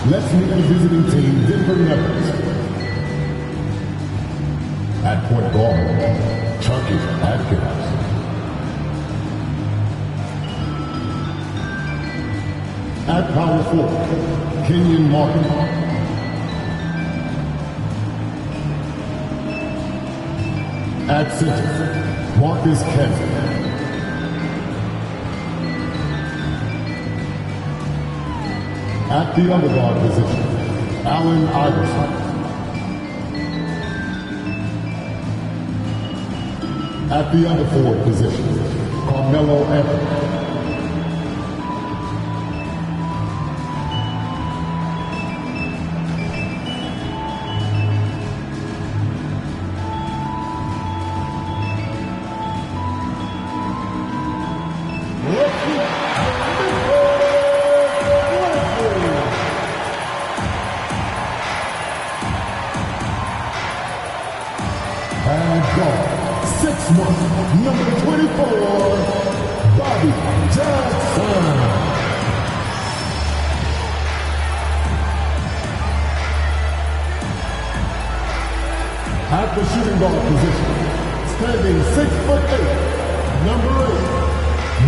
Let's meet the visiting team, Denver Nuggets. At point guard, Chucky Atkins. At power forward, Kenyon Martin. At center, Marcus Camby. At the other guard position, Allen Iverson. At the other forward position, Carmelo Anthony. And guard, 6'1", number 24, Bobby Jackson. At the shooting guard position, standing 6'8", number 8,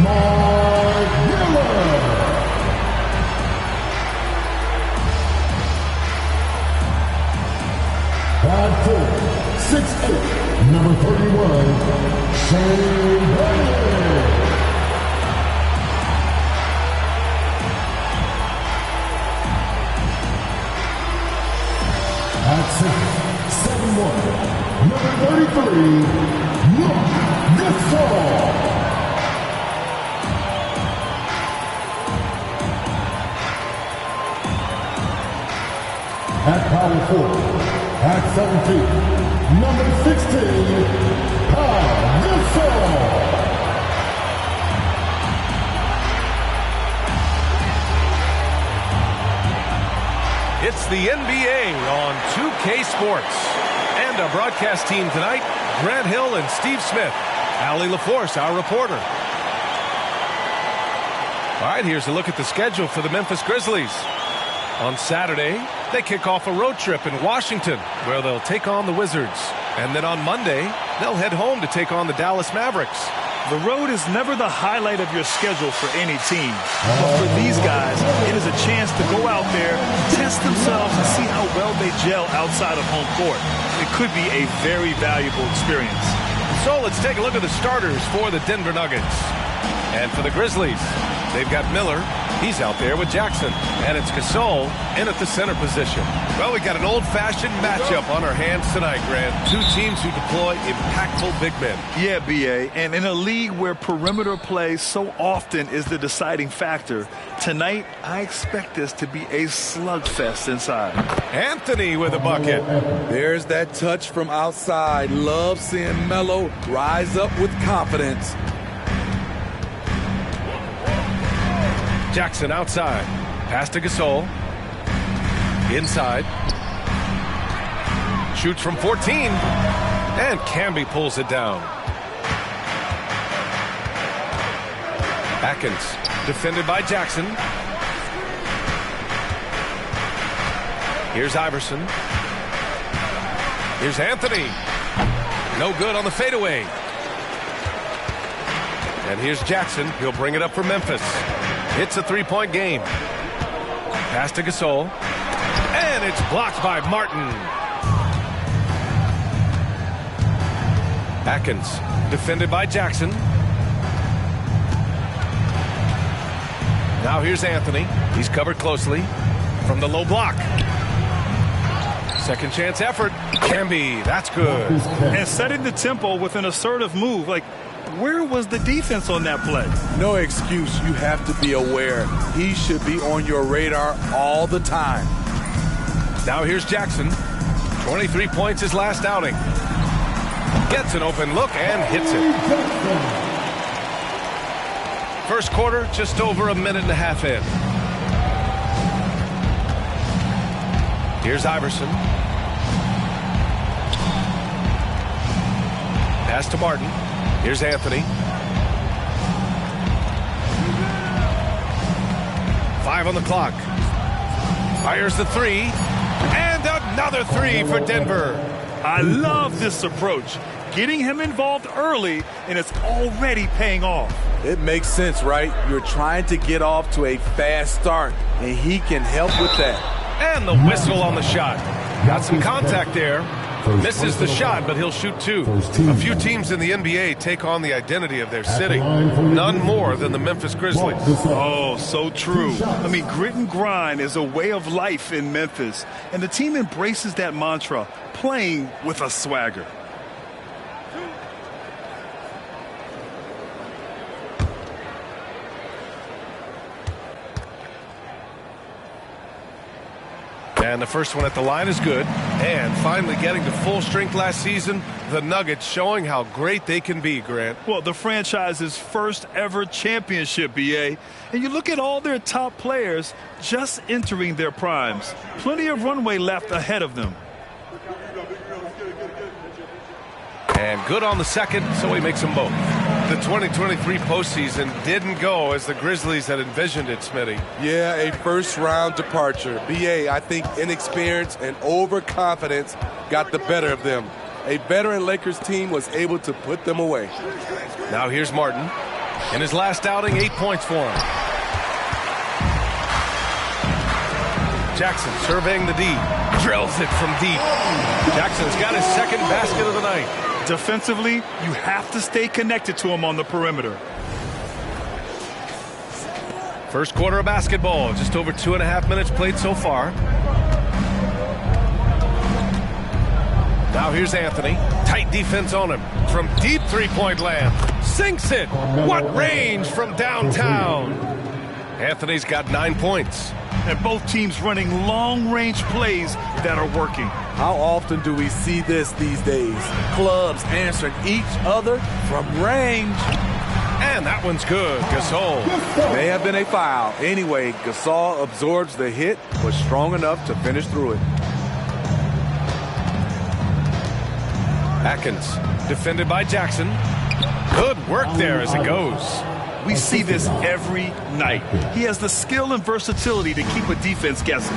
Mark Miller. At forward, 6'8", number 31, Shane Bailey. At center, 7'1", number 33, Mark Gasol. At power forward, at 7 feet, number 16, Paul Gasol. It's the NBA on 2K Sports. And our broadcast team tonight, Grant Hill and Steve Smith. Allie LaForce, our reporter. All right, here's a look at the schedule for the Memphis Grizzlies. On Saturday, they kick off a road trip in Washington, where they'll take on the Wizards. And then on Monday, they'll head home to take on the Dallas Mavericks. The road is never the highlight of your schedule for any team. But for these guys, it is a chance to go out there, test themselves, and see how well they gel outside of home court. It could be a very valuable experience. So let's take a look at the starters for the Denver Nuggets. And for the Grizzlies, they've got Miller. He's out there with Jackson. And it's Gasol in at the center position. Well, we got an old-fashioned matchup on our hands tonight, Grant. Two teams who deploy impactful big men. Yeah, B.A., and in a league where perimeter play so often is the deciding factor, tonight I expect this to be a slugfest inside. Anthony with a bucket. There's that touch from outside. Love seeing Melo rise up with confidence. Jackson outside. Pass to Gasol. Inside. Shoots from 14. And Camby pulls it down. Atkins defended by Jackson. Here's Iverson. Here's Anthony. No good on the fadeaway. And here's Jackson. He'll bring it up for Memphis. It's a three-point game. Pass to Gasol. And it's blocked by Martin. Atkins defended by Jackson. Now here's Anthony. He's covered closely from the low block. Second chance effort. Camby, that's good. And setting the tempo with an assertive move. Like, where was the defense on that play? No excuse. You have to be aware. He should be on your radar all the time. Now here's Jackson. 23 points his last outing. Gets an open look and hits it. First quarter, just over a minute and a half in. Here's Iverson. Pass to Martin. Here's Anthony. 5 on the clock. Fires the three. And another three for Denver. I love this approach. Getting him involved early, and it's already paying off. It makes sense, right? You're trying to get off to a fast start, and he can help with that. And the whistle on the shot. Got some contact there. Misses the shot, but he'll shoot two. A few teams in the NBA take on the identity of their city. None more than the Memphis Grizzlies. Oh, so true. I mean, grit and grind is a way of life in Memphis, and the team embraces that mantra, playing with a swagger. And the first one at the line is good. And finally getting to full strength last season, the Nuggets showing how great they can be, Grant. Well, the franchise's first ever championship, BA. And you look at all their top players just entering their primes. Plenty of runway left ahead of them. And good on the second, so he makes them both. The 2023 postseason didn't go as the Grizzlies had envisioned it, Smitty. Yeah, a first-round departure. BA, I think inexperience and overconfidence got the better of them. A veteran Lakers team was able to put them away. Now here's Martin. In his last outing, 8 points for him. Jackson surveying the D. Drills it from deep. Jackson's got his second basket of the night. Defensively, you have to stay connected to him on the perimeter. First quarter of basketball, just over 2.5 minutes played so far. Now here's Anthony. Tight defense on him. From deep three-point land. Sinks it. What range from downtown. Anthony's got 9 points. And both teams running long-range plays that are working. How often do we see this these days? Clubs answering each other from range. And that one's good. Gasol. May have been a foul. Anyway, Gasol absorbs the hit, was strong enough to finish through it. Atkins, defended by Jackson. Good work there as it goes. We see this every night. He has the skill and versatility to keep a defense guessing.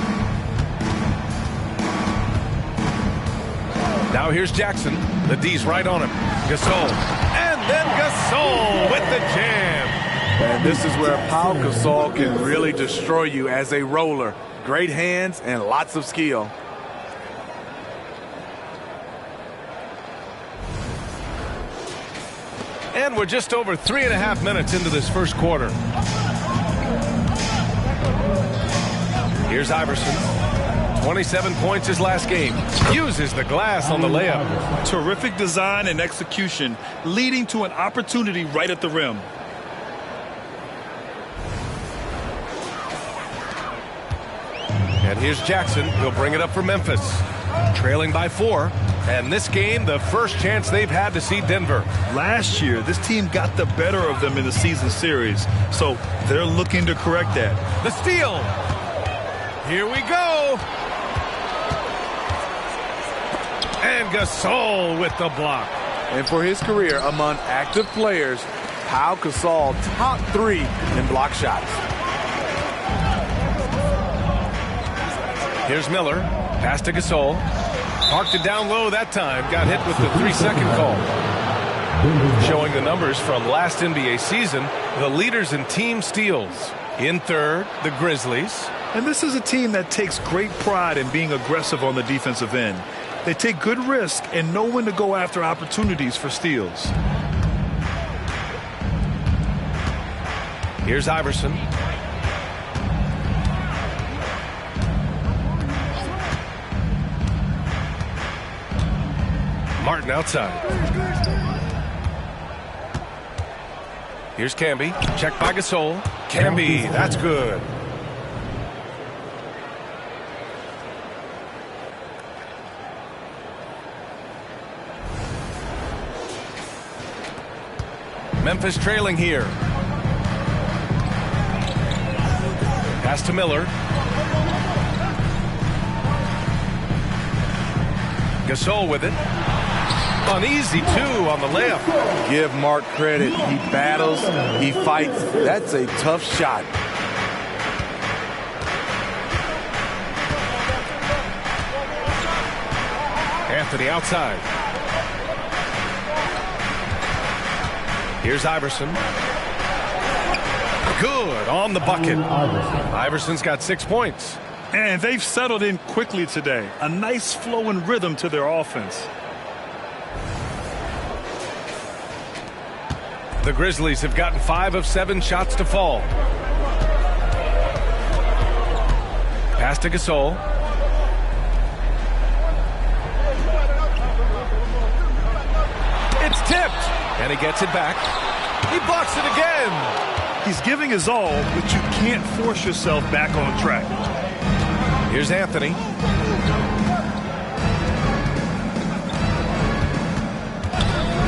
Now here's Jackson. The D's right on him. Gasol. And then Gasol with the jam. And this is where Pau Gasol can really destroy you as a roller. Great hands and lots of skill. And we're just over 3.5 minutes into this first quarter. Here's Iverson. 27 points his last game. Uses the glass on the layup. Terrific design and execution, leading to an opportunity right at the rim. And here's Jackson. He'll bring it up for Memphis. Trailing by 4. And this game, the first chance they've had to see Denver. Last year, this team got the better of them in the season series. So they're looking to correct that. The steal. Here we go. And Gasol with the block. And for his career among active players, Pau Gasol top 3 in block shots. Here's Miller. Pass to Gasol. Parked it down low that time. Got hit with the 3-second call. Showing the numbers from last NBA season, the leaders in team steals. In third, the Grizzlies. And this is a team that takes great pride in being aggressive on the defensive end. They take good risk and know when to go after opportunities for steals. Here's Iverson. Martin outside. Here's Camby. Checked by Gasol. Camby, that's good. Memphis trailing here. Pass to Miller. Gasol with it. Uneasy, too, on the layup. Give Mark credit. He battles, he fights. That's a tough shot. Anthony outside. Here's Iverson. Good on the bucket. Iverson's got 6 points. And they've settled in quickly today. A nice flow and rhythm to their offense. The Grizzlies have gotten 5 of 7 shots to fall. Pass to Gasol. It's tipped, and he gets it back. He blocks it again. He's giving his all, but you can't force yourself back on track. Here's Anthony.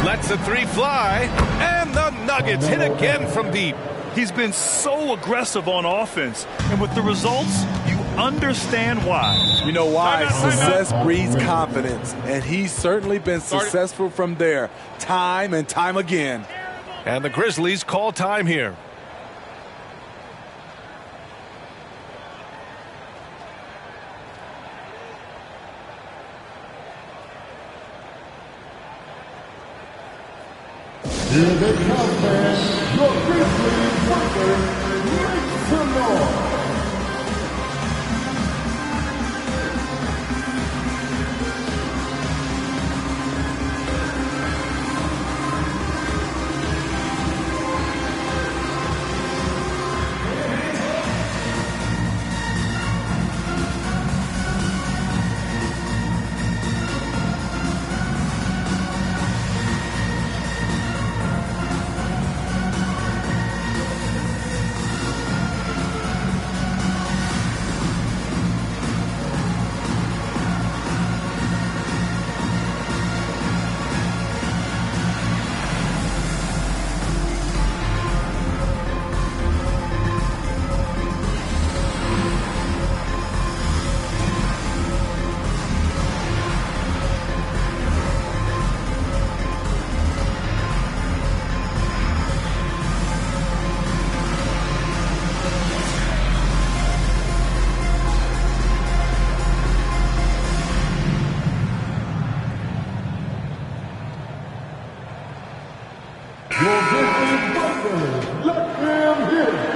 Lets the three fly, and the Nuggets hit again from deep. He's been so aggressive on offense, and with the results, you understand why. You know why? Success breeds confidence, and he's certainly been successful from there, time and time again. And the Grizzlies call time here. Here they come, fans. Your Grizzlies workers, make some noise. Your Grizzlies workers, let them hear it.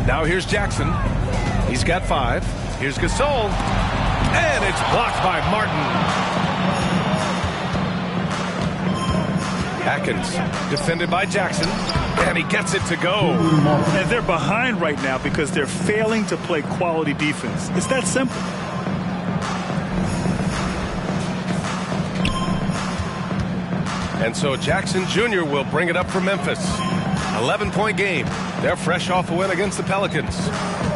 Now here's Jackson. He's got 5. Here's Gasol. And it's blocked by Martin. Atkins defended by Jackson. And he gets it to go. And they're behind right now because they're failing to play quality defense. It's that simple. And so Jackson Jr. will bring it up for Memphis. 11-point game. They're fresh off a win against the Pelicans.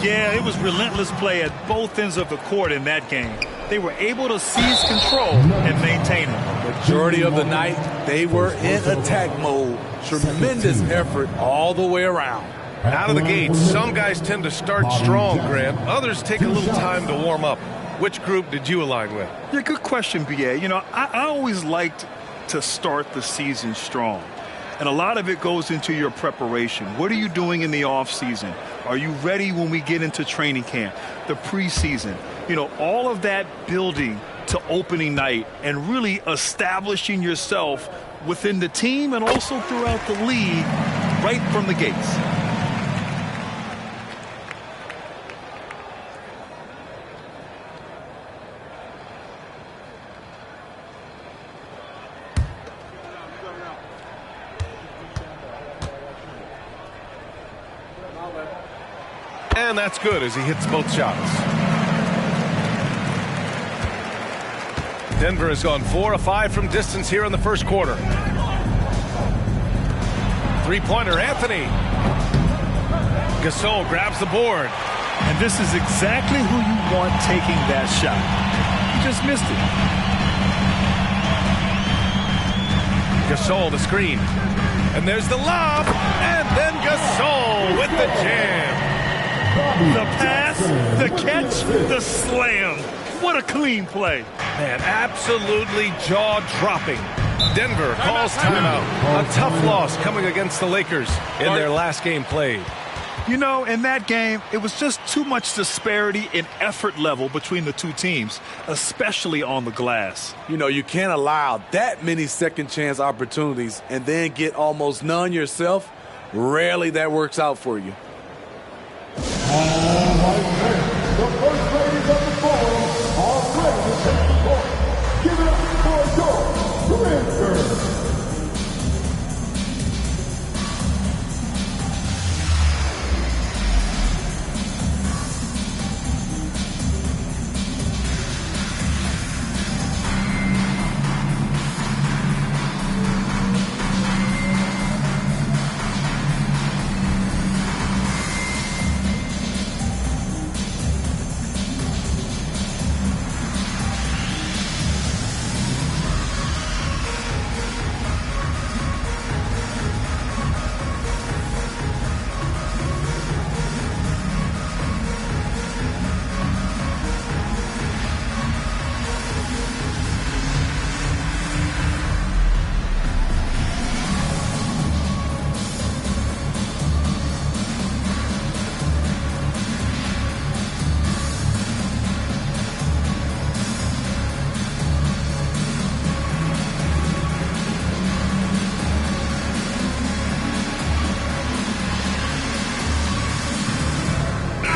Yeah, it was relentless play at both ends of the court in that game. They were able to seize control and maintain it. Majority of the night, they were in attack mode. Tremendous effort all the way around. Out of the gate, some guys tend to start strong, Grant. Others take a little time to warm up. Which group did you align with? Yeah, good question, B.A. You know, I always liked to start the season strong. And a lot of it goes into your preparation. What are you doing in the offseason? Are you ready when we get into training camp, the preseason? You know, all of that building to opening night and really establishing yourself within the team and also throughout the league right from the gates. And that's good as he hits both shots. Denver has gone 4 of 5 from distance here in the first quarter. Three-pointer, Anthony. Gasol grabs the board. And this is exactly who you want taking that shot. He just missed it. Gasol, the screen. And there's the lob. And then Gasol with the jam. The pass, the catch, the slam. What a clean play. Man, absolutely jaw-dropping. Denver calls timeout. A tough loss coming against the Lakers in their last game played. You know, in that game, it was just too much disparity in effort level between the two teams, especially on the glass. You know, you can't allow that many second chance opportunities and then get almost none yourself. Rarely that works out for you. All right, then, the first ladies of the forum are ready to take the court. Give it up for your Grizzlies.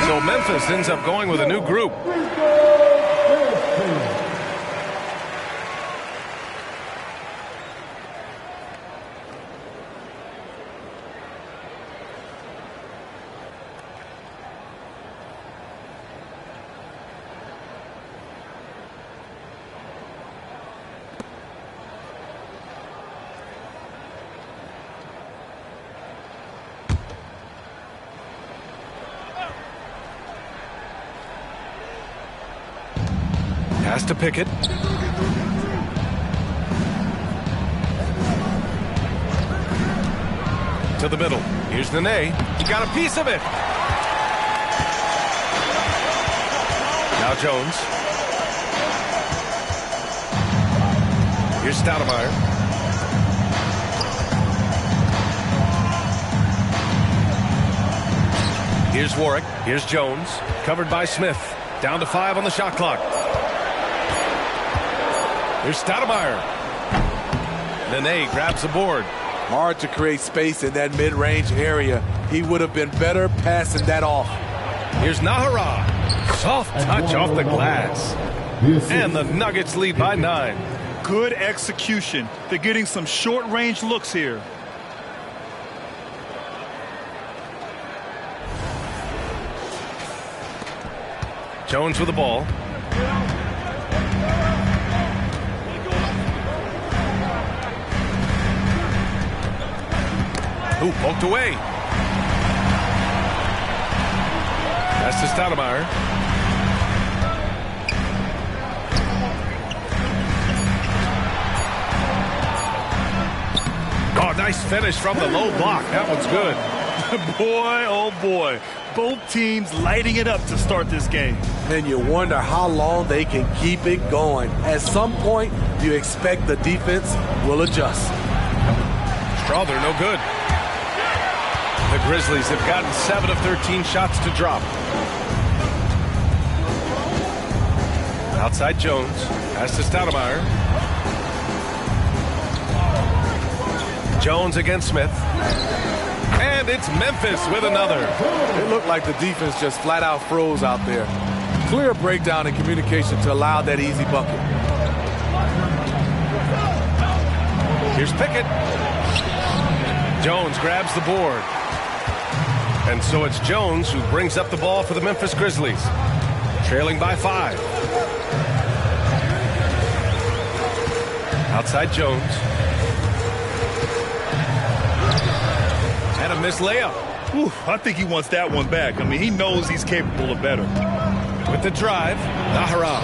So Memphis ends up going with a new group. Pass to Pickett. To the middle. Here's Nene. He got a piece of it. Now Jones. Here's Stoudemire. Here's Warwick. Here's Jones. Covered by Smith. Down to 5 on the shot clock. Here's Stoudemire. Nene grabs the board. Hard to create space in that mid-range area. He would have been better passing that off. Here's Nahara. Soft touch off the glass. And the Nuggets lead by 9. Good execution. They're getting some short-range looks here. Jones with the ball. Ooh, poked away. That's to Stoudemire. Oh, nice finish from the low block. That one's good. Boy, oh boy. Both teams lighting it up to start this game. And you wonder how long they can keep it going. At some point, you expect the defense will adjust. Strawther, no good. The Grizzlies have gotten 7 of 13 shots to drop. Outside Jones. Pass to Stoudemire. Jones against Smith. And it's Memphis with another. It looked like the defense just flat out froze out there. Clear breakdown in communication to allow that easy bucket. Here's Pickett. Jones grabs the board. And so it's Jones who brings up the ball for the Memphis Grizzlies. Trailing by 5. Outside Jones. And a missed layup. Ooh, I think he wants that one back. I mean, he knows he's capable of better. With the drive, Nahara.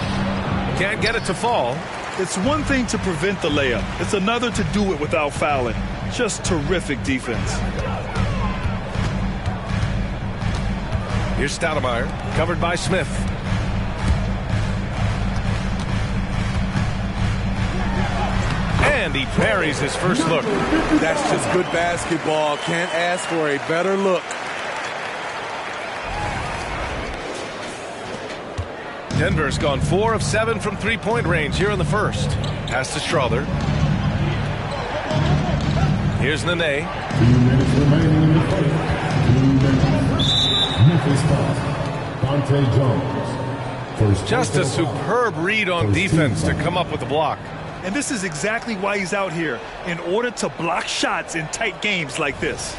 Can't get it to fall. It's one thing to prevent the layup. It's another to do it without fouling. Just terrific defense. Here's Stoudemire, covered by Smith. And he parries his first look. That's just good basketball. Can't ask for a better look. Denver's gone 4 of 7 from three-point range here in the first. Pass to Strother. Here's Nene. 2 minutes remaining in the fight. 2 minutes. Memphis foul. Dante Jones. First Just a superb read on defense to come up with the block. And this is exactly why he's out here, in order to block shots in tight games like this.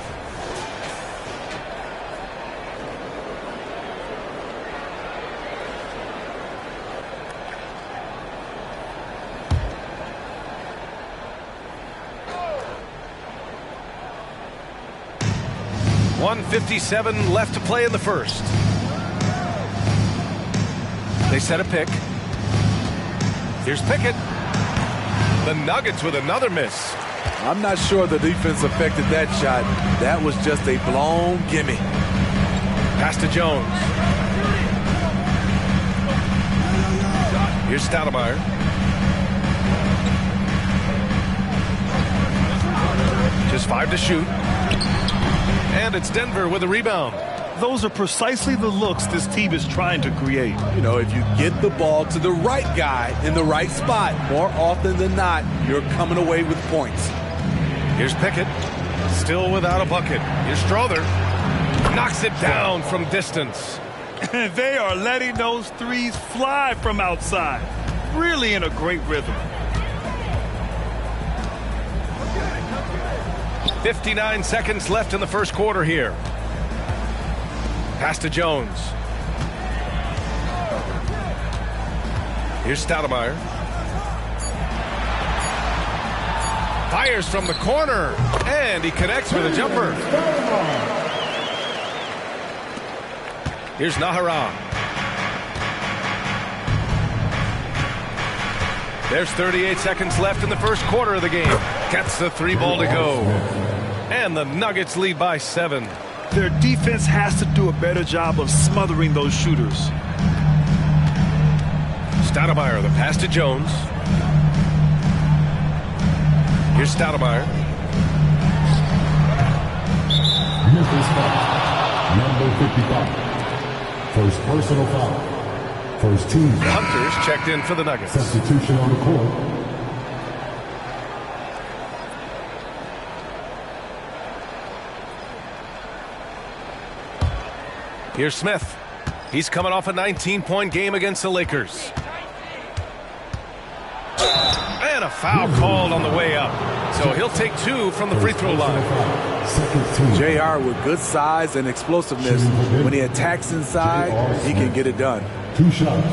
.157 left to play in the first. They set a pick. Here's Pickett. The Nuggets with another miss. I'm not sure the defense affected that shot. That was just a blown gimme. Pass to Jones. Here's Stoudemire. Just 5 to shoot. And it's Denver with a rebound. Those are precisely the looks this team is trying to create. You know, if you get the ball to the right guy in the right spot, more often than not, you're coming away with points. Here's Pickett. Still without a bucket. Here's Strother. Knocks it down from distance. They are letting those threes fly from outside. Really in a great rhythm. 59 seconds left in the first quarter here. Pass to Jones. Here's Stoudemire. Fires from the corner. And he connects with a jumper. Here's Nahara. There's 38 seconds left in the first quarter of the game. Gets the 3 ball to go. And the Nuggets lead by 7. Their defense has to do a better job of smothering those shooters. Stoudemire, the pass to Jones. Here's Stoudemire. Memphis foul. Number 55. First personal foul. First team. Hunter's checked in for the Nuggets. Substitution on the court. Here's Smith. He's coming off a 19-point game against the Lakers. And a foul called on the way up. So he'll take 2 from the free throw line. JR with good size and explosiveness. When he attacks inside, he can get it done. 2 shots.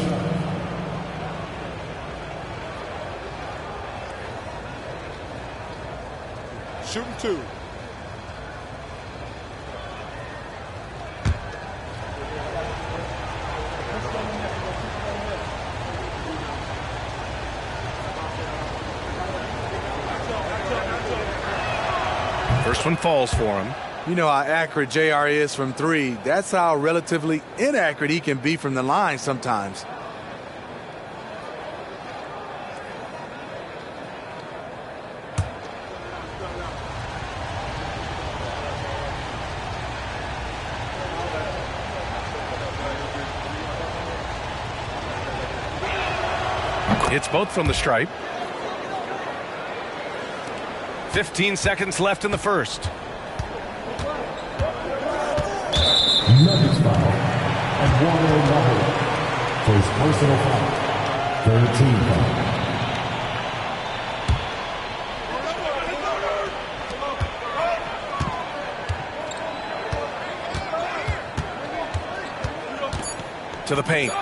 Shooting 2. First one falls for him. You know how accurate JR is from 3. That's how relatively inaccurate he can be from the line sometimes. It's both from the stripe. 15 seconds left in the first. Nuggets foul. And one First personal foul. Third team foul. To the paint.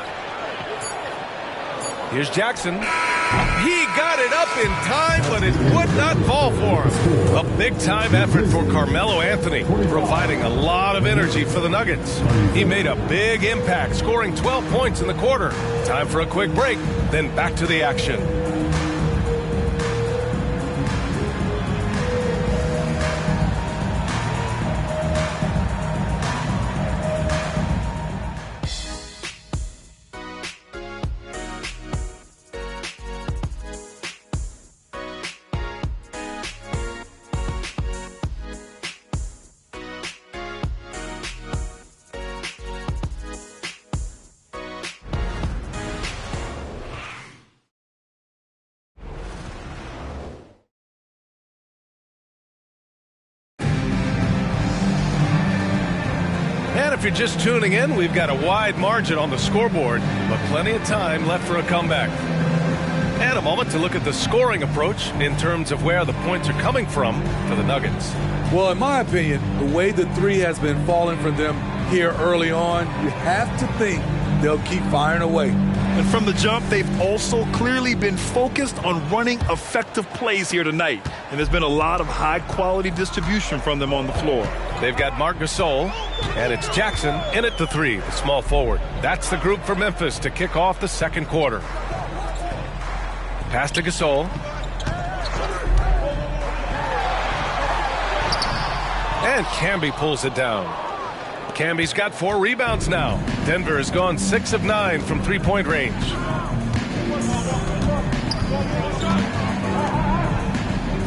Here's Jackson. He got it up in time, but it would not fall for him. A big-time effort for Carmelo Anthony, providing a lot of energy for the Nuggets. He made a big impact, scoring 12 points in the quarter. Time for a quick break, then back to the action. And if you're just tuning in, we've got a wide margin on the scoreboard, but plenty of time left for a comeback. And a moment to look at the scoring approach in terms of where the points are coming from for the Nuggets. Well, in my opinion, the way the three has been falling for them here early on, you have to think they'll keep firing away. And from the jump, they've also clearly been focused on running effective plays here tonight. And there's been a lot of high-quality distribution from them on the floor. They've got Marc Gasol, and it's Jackson in at the three, the small forward. That's the group for Memphis to kick off the second quarter. Pass to Gasol. And Camby pulls it down. Camby's got 4 rebounds now. Denver has gone 6 of 9 from three-point range.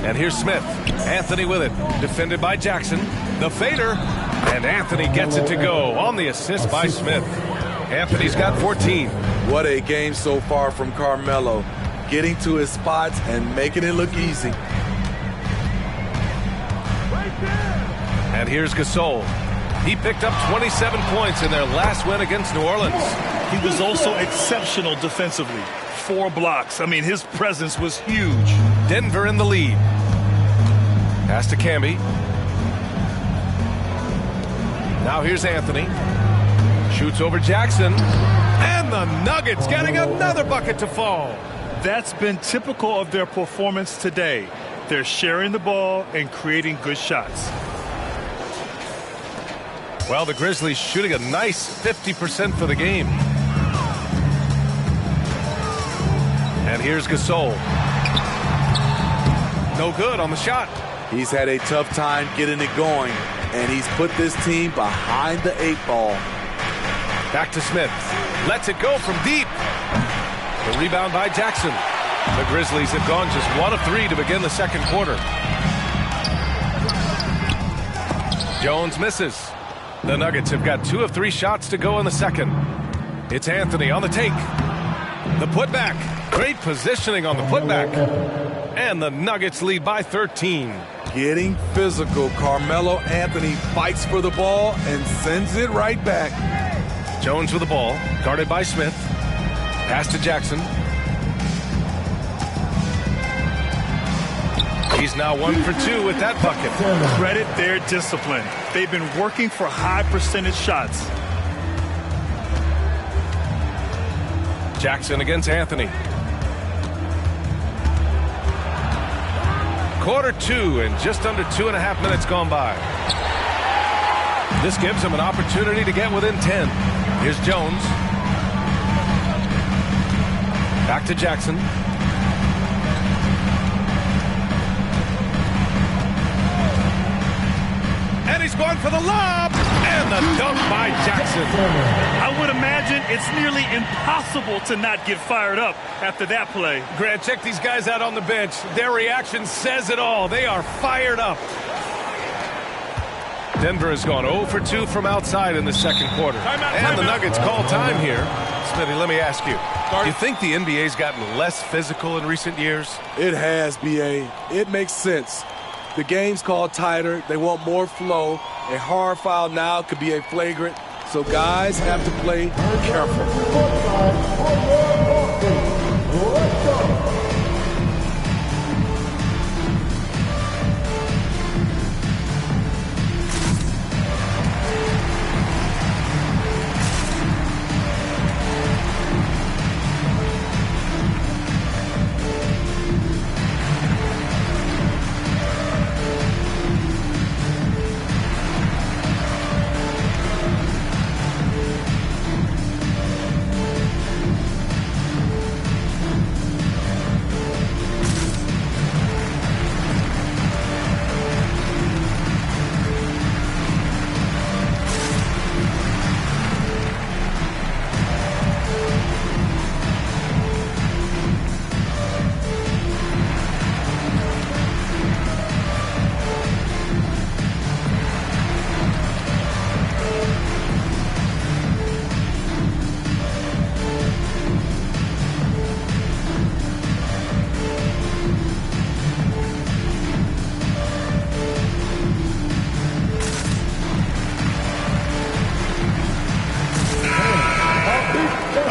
And here's Smith. Anthony with it. Defended by Jackson. The fader. And Anthony gets it to go on the assist by Smith. Anthony's got 14. What a game so far from Carmelo. Getting to his spots and making it look easy. And here's Gasol. He picked up 27 points in their last win against New Orleans. He was also exceptional defensively. 4 blocks. I mean, his presence was huge. Denver in the lead. Pass to Camby. Now here's Anthony. Shoots over Jackson. And the Nuggets getting another bucket to fall. That's been typical of their performance today. They're sharing the ball and creating good shots. Well, the Grizzlies shooting a nice 50% for the game. And here's Gasol. No good on the shot. He's had a tough time getting it going, and he's put this team behind the 8 ball. Back to Smith. Lets it go from deep. The rebound by Jackson. The Grizzlies have gone just 1 of 3 to begin the second quarter. Jones misses. The Nuggets have got 2 of 3 shots to go in the second. It's Anthony on the take. The putback. Great positioning on the putback. And the Nuggets lead by 13. Getting physical. Carmelo Anthony fights for the ball and sends it right back. Jones with the ball. Guarded by Smith. Pass to Jackson. He's now 1 for 2 with that bucket. Credit their discipline. They've been working for high percentage shots. Jackson against Anthony. Quarter 2 and just under 2.5 minutes gone by. This gives him an opportunity to get within 10. Here's Jones. Back to Jackson. And he's going for the lob. And the dunk by Jackson. I would imagine it's nearly impossible to not get fired up after that play. Grant, check these guys out on the bench. Their reaction says it all. They are fired up. Denver has gone 0 for 2 from outside in the second quarter. And the Nuggets call time here. Smithy, let me ask you. Do you think the NBA's gotten less physical in recent years? It has, B.A. It makes sense. The game's called tighter. They want more flow. A hard foul now could be a flagrant. So guys have to play careful.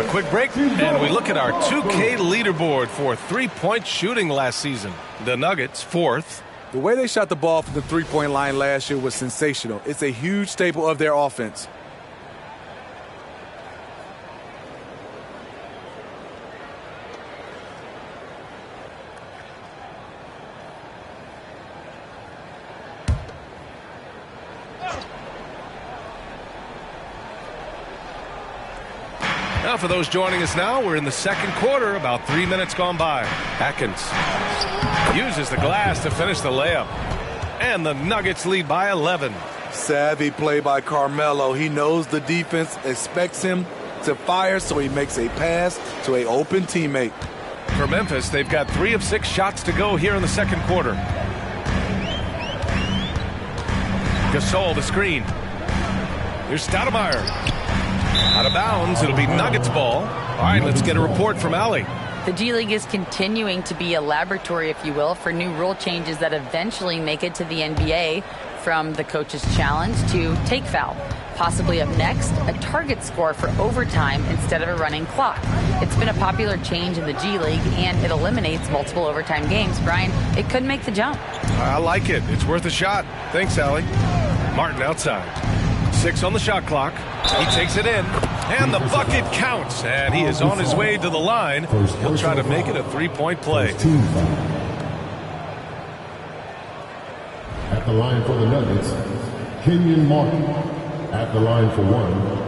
quick break, and we look at our 2K leaderboard for three-point shooting last season. The Nuggets, 4th. The way they shot the ball from the three-point line last year was sensational. It's a huge staple of their offense. Now, for those joining us now, we're in the second quarter, about 3 minutes gone by. Atkins uses the glass to finish the layup. And the Nuggets lead by 11. Savvy play by Carmelo. He knows the defense expects him to fire, so he makes a pass to an open teammate. For Memphis, they've got 3 of 6 shots to go here in the second quarter. Gasol, the screen. Here's Stoudemire. Out of bounds, it'll be Nuggets ball. All right, let's get a report from Allie. The G League is continuing to be a laboratory, if you will, for new rule changes that eventually make it to the NBA, from the coach's challenge to take foul. Possibly up next, a target score for overtime instead of a running clock. It's been a popular change in the G League, and it eliminates multiple overtime games. Brian, it could make the jump. I like it. It's worth a shot. Thanks, Allie. Martin outside. 6 on the shot clock. He takes it in, and the bucket counts, and he is on his way to the line. He'll try to make it a three-point play. At the line for the Nuggets, Kenyon Martin. At the line for 1.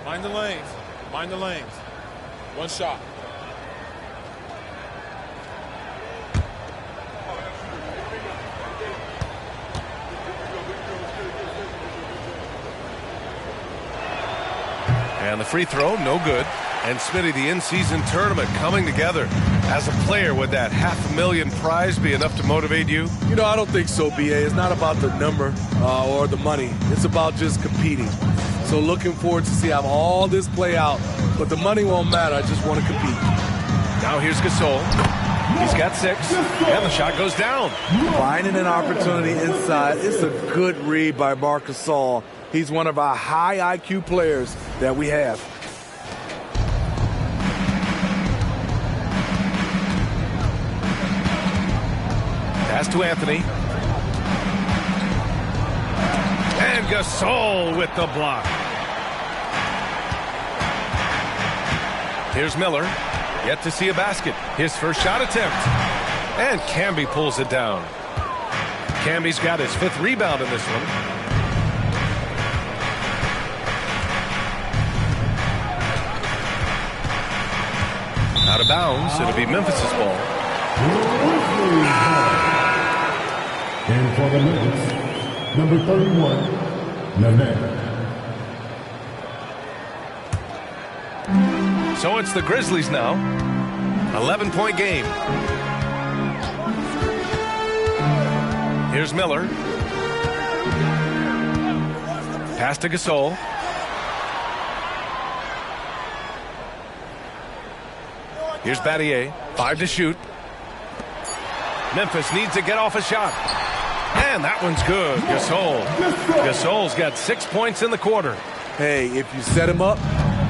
Mind the lanes. Mind the lanes. One shot. And the free throw, no good. And Smitty, the in-season tournament coming together. As a player, would that $500,000 prize be enough to motivate you? You know, I don't think so, B.A. It's not about the number or the money. It's about just competing. So looking forward to see how all this play out. But the money won't matter. I just want to compete. Now here's Gasol. He's got 6. And the shot goes down. Finding an opportunity inside. It's a good read by Marc Gasol. He's one of our high IQ players that we have. Pass to Anthony. And Gasol with the block. Here's Miller. Yet to see a basket. His first shot attempt. And Camby pulls it down. Camby's got his 5th rebound in this one. Out of bounds. It'll be Memphis's ball. And for the Nuggets, number 31, Nanette. So it's the Grizzlies now. 11-point game. Here's Miller. Pass to Gasol. Here's Battier. 5 to shoot. Memphis needs to get off a shot. And that one's good. Gasol. Gasol's got 6 points in the quarter. Hey, if you set him up,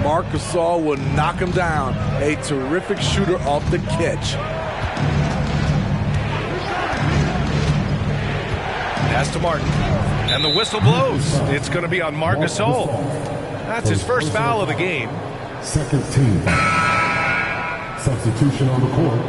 Marc Gasol will knock him down. A terrific shooter off the catch. Pass to Martin. And the whistle blows. It's going to be on Marc Gasol. That's his first foul of the game. Second team foul. Substitution on the court.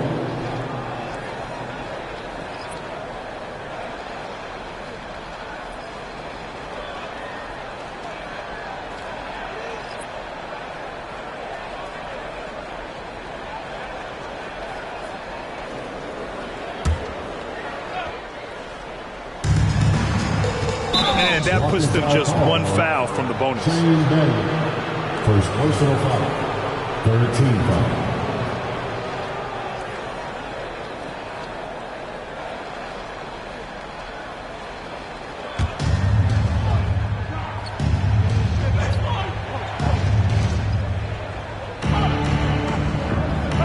And that puts them just 1 foul from the bonus. First personal foul. Third team foul.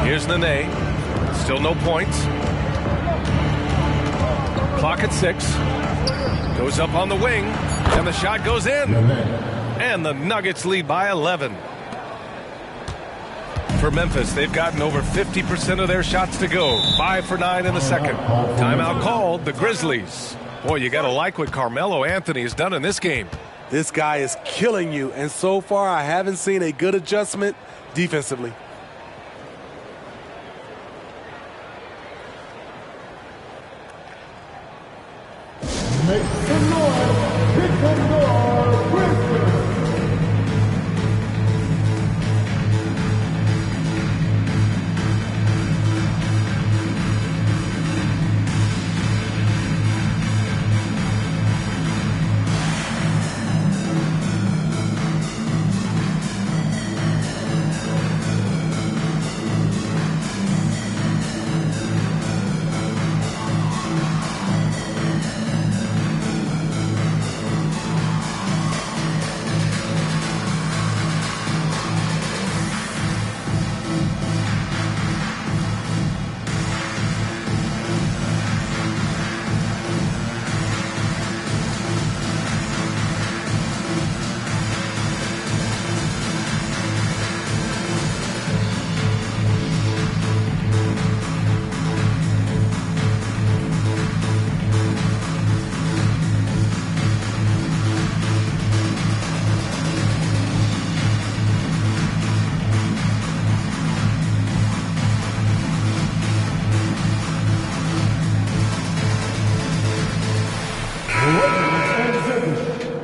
Here's Nene. Still no points. Clock at 6. Goes up on the wing, and the shot goes in. And the Nuggets lead by 11. For Memphis, they've gotten over 50% of their shots to go. 5 for 9 in the second. Timeout called, the Grizzlies. Boy, you got to like what Carmelo Anthony has done in this game. This guy is killing you, and so far I haven't seen a good adjustment defensively. Make some noise. Pick up your Grizzlies.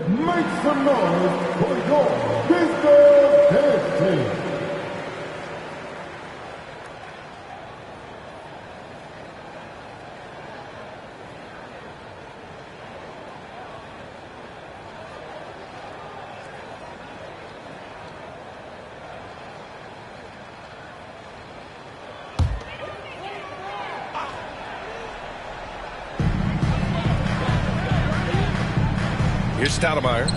Make some noise for your Grizzlies dance team. Here's Stoudemire.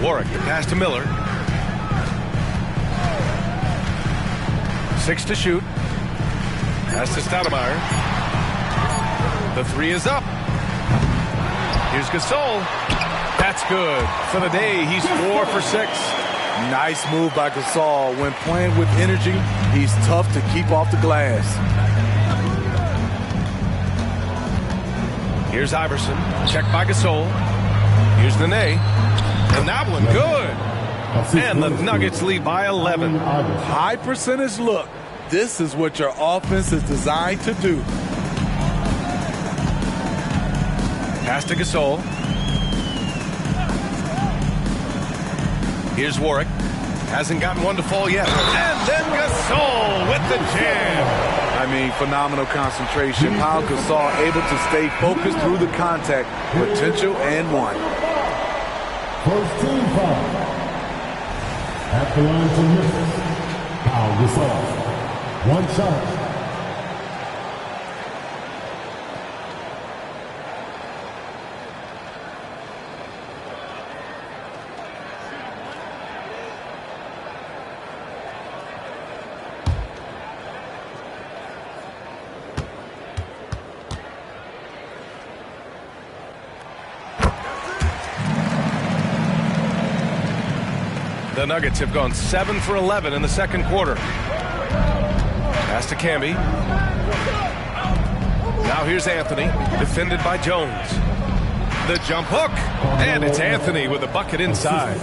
Warwick, the pass to Miller. 6 to shoot. Pass to Stoudemire. The 3 is up. Here's Gasol. That's good. For the day, he's 4 for 6. Nice move by Gasol. When playing with energy, he's tough to keep off the glass. Here's Iverson. Checked by Gasol. Here's Nene. And that one good. And the Nuggets lead by 11. High percentage look. This is what your offense is designed to do. Pass to Gasol. Here's Warwick. Hasn't gotten one to fall yet. And then Gasol with the jam. I mean, phenomenal concentration. Pau Gasol able to stay focused through the contact. Potential and one. First team foul. At the line to Memphis. Pau Gasol. One shot. The Nuggets have gone 7 for 11 in the second quarter. Pass to Camby. Now here's Anthony, defended by Jones. The jump hook, and it's Anthony with a bucket inside.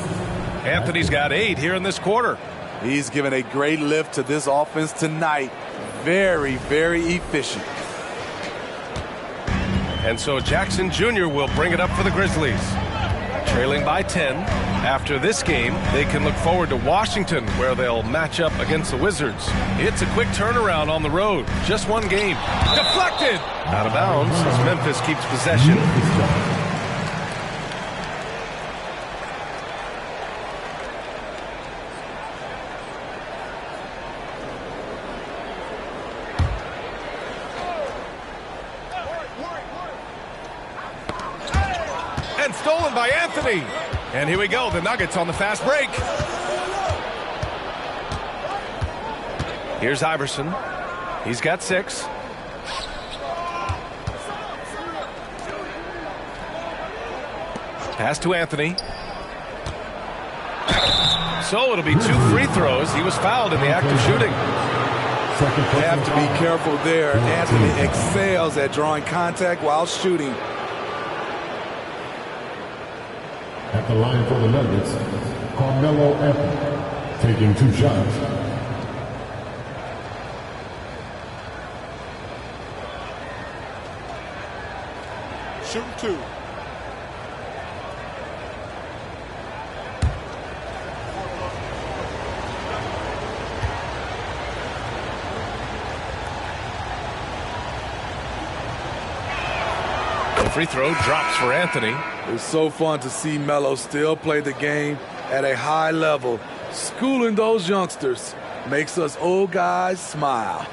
Anthony's got 8 here in this quarter. He's given a great lift to this offense tonight. Very, very efficient. And so Jackson Jr. will bring it up for the Grizzlies. Trailing by 10. After this game, they can look forward to Washington, where they'll match up against the Wizards. It's a quick turnaround on the road. Just one game. Deflected! Out of bounds as Memphis keeps possession. And stolen by Anthony. And here we go, the Nuggets on the fast break. Here's Iverson. He's got 6. Pass to Anthony. So it'll be 2 free throws. He was fouled in the act of shooting. They have to be careful there. Anthony excels at drawing contact while shooting. At the line for the Nuggets, Carmelo Anthony, taking 2 shots. Shooting 2. The free throw drops for Anthony. It's so fun to see Melo still play the game at a high level. Schooling those youngsters makes us old guys smile.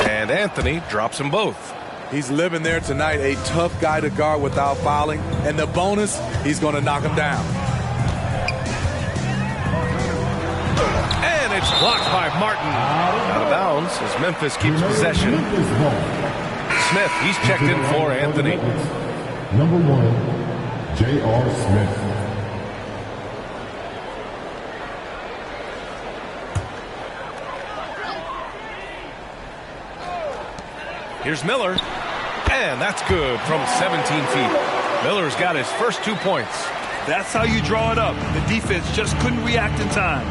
And Anthony drops them both. He's living there tonight, a tough guy to guard without fouling. And the bonus, he's going to knock him down. And it's blocked by Martin. Out of bounds as Memphis keeps possession. Smith, he's checked in for Anthony. Number 1, J.R. Smith. Here's Miller. And that's good from 17 feet. Miller's got his first 2 points. That's how you draw it up. The defense just couldn't react in time.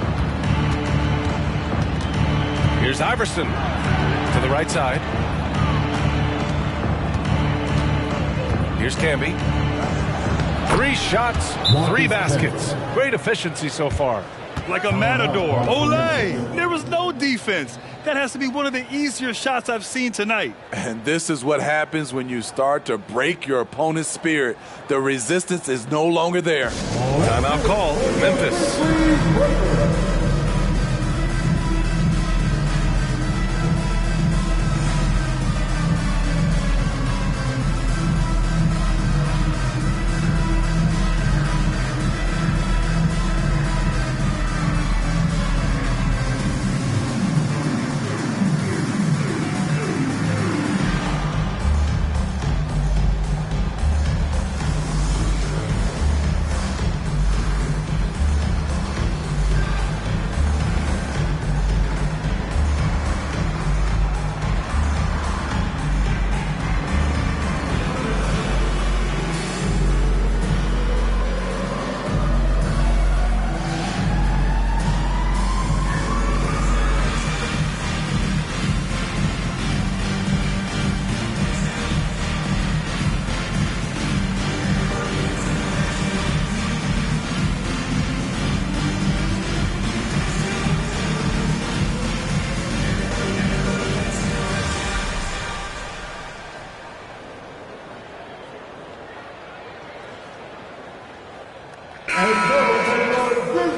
Here's Iverson to the right side. Here's Camby. 3 shots, 3 baskets. Great efficiency so far. Like a matador. Olé! There was no defense. That has to be one of the easier shots I've seen tonight. And this is what happens when you start to break your opponent's spirit. The resistance is no longer there. Timeout call, Memphis.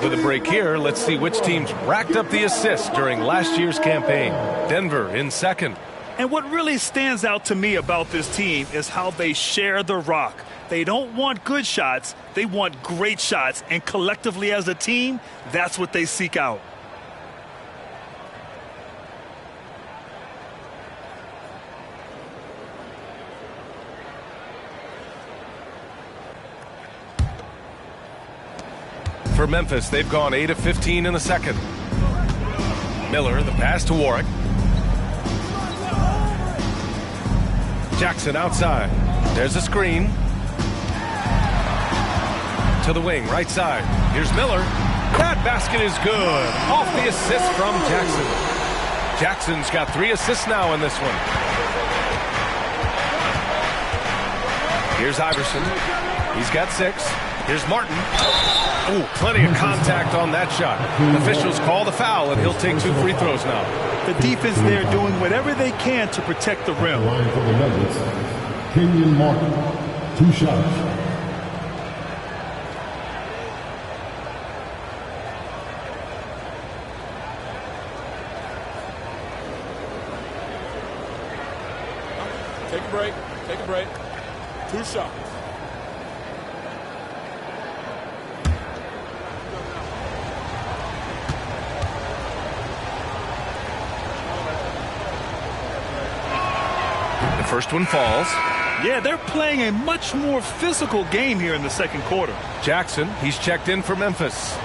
With a break here, let's see which teams racked up the assists during last year's campaign. Denver in second. And what really stands out to me about this team is how they share the rock. They don't want good shots, they want great shots. And collectively as a team, that's what they seek out. For Memphis, they've gone 8 of 15 in the second. Miller, the pass to Warwick. Jackson outside. There's a screen. To the wing, right side. Here's Miller. That basket is good. Off the assist from Jackson. Jackson's got 3 assists now in this one. Here's Iverson. He's got 6. Here's Martin. Ooh, plenty of contact on that shot. Officials call the foul, and he'll take 2 free throws now. The defense there doing whatever they can to protect the rim. Line for the Nuggets, Kenyon Martin, 2 shots. Take a break. Take a break. 2 shots. The first one falls. Yeah, they're playing a much more physical game here in the second quarter. Jackson, he's checked in for Memphis.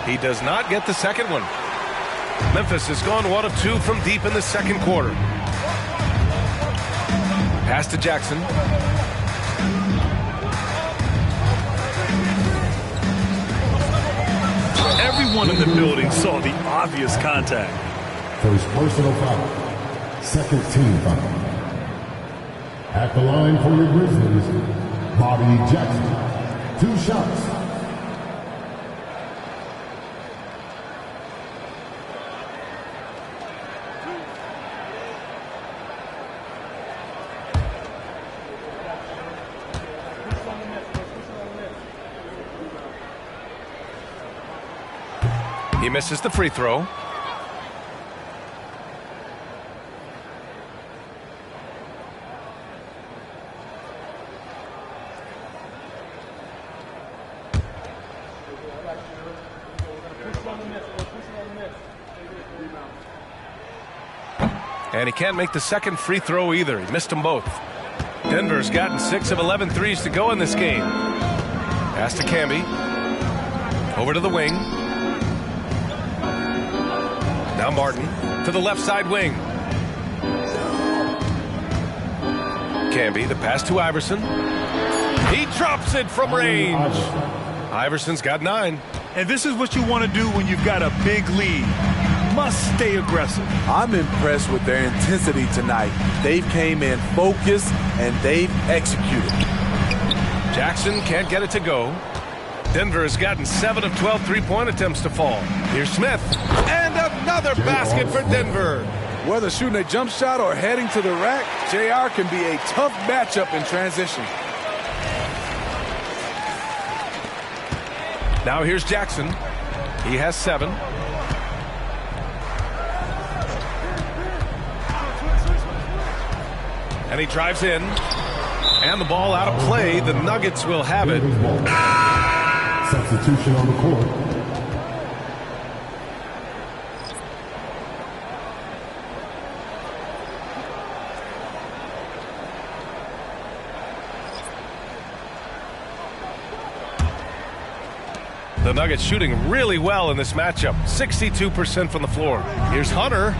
He does not get the second one. Memphis has gone 1 of 2 from deep in the second quarter. Pass to Jackson. Everyone in the building saw the obvious contact. First personal foul. Second team foul. At the line for your Grizzlies, Bobby Jackson. 2 shots. He misses the free throw. And he can't make the second free throw either. He missed them both. Denver's gotten 6 of 11 threes to go in this game. Pass to Camby. Over to the wing. Now Martin to the left side wing. Camby, the pass to Iverson. He drops it from range. Iverson's got 9. And this is what you want to do when you've got a big lead. Must stay aggressive. I'm impressed with their intensity tonight. They've came in focused and they've executed. Jackson can't get it to go. Denver has gotten 7 of 12 three-point attempts to fall. Here's Smith. And another basket for Denver. Whether shooting a jump shot or heading to the rack, JR can be a tough matchup in transition. Now here's Jackson. He has 7. And he drives in. And the ball out of play. The Nuggets will have it. Substitution on the court. The Nuggets shooting really well in this matchup. 62% from the floor. Here's Hunter.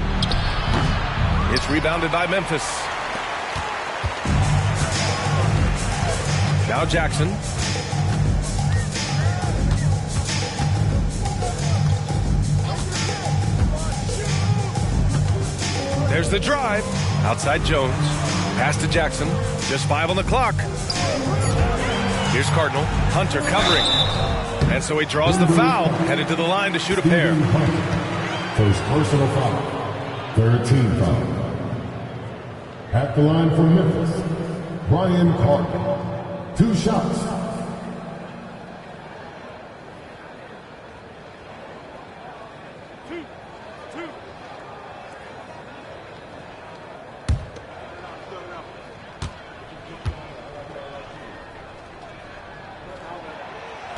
It's rebounded by Memphis. Now Jackson. There's the drive. Outside Jones. Pass to Jackson. Just 5 on the clock. Here's Cardinal. Hunter covering. And so he draws the foul. Headed to the line to shoot a pair. First personal foul. Third team foul. At the line for Memphis, Brian Cardinal. 2 shots.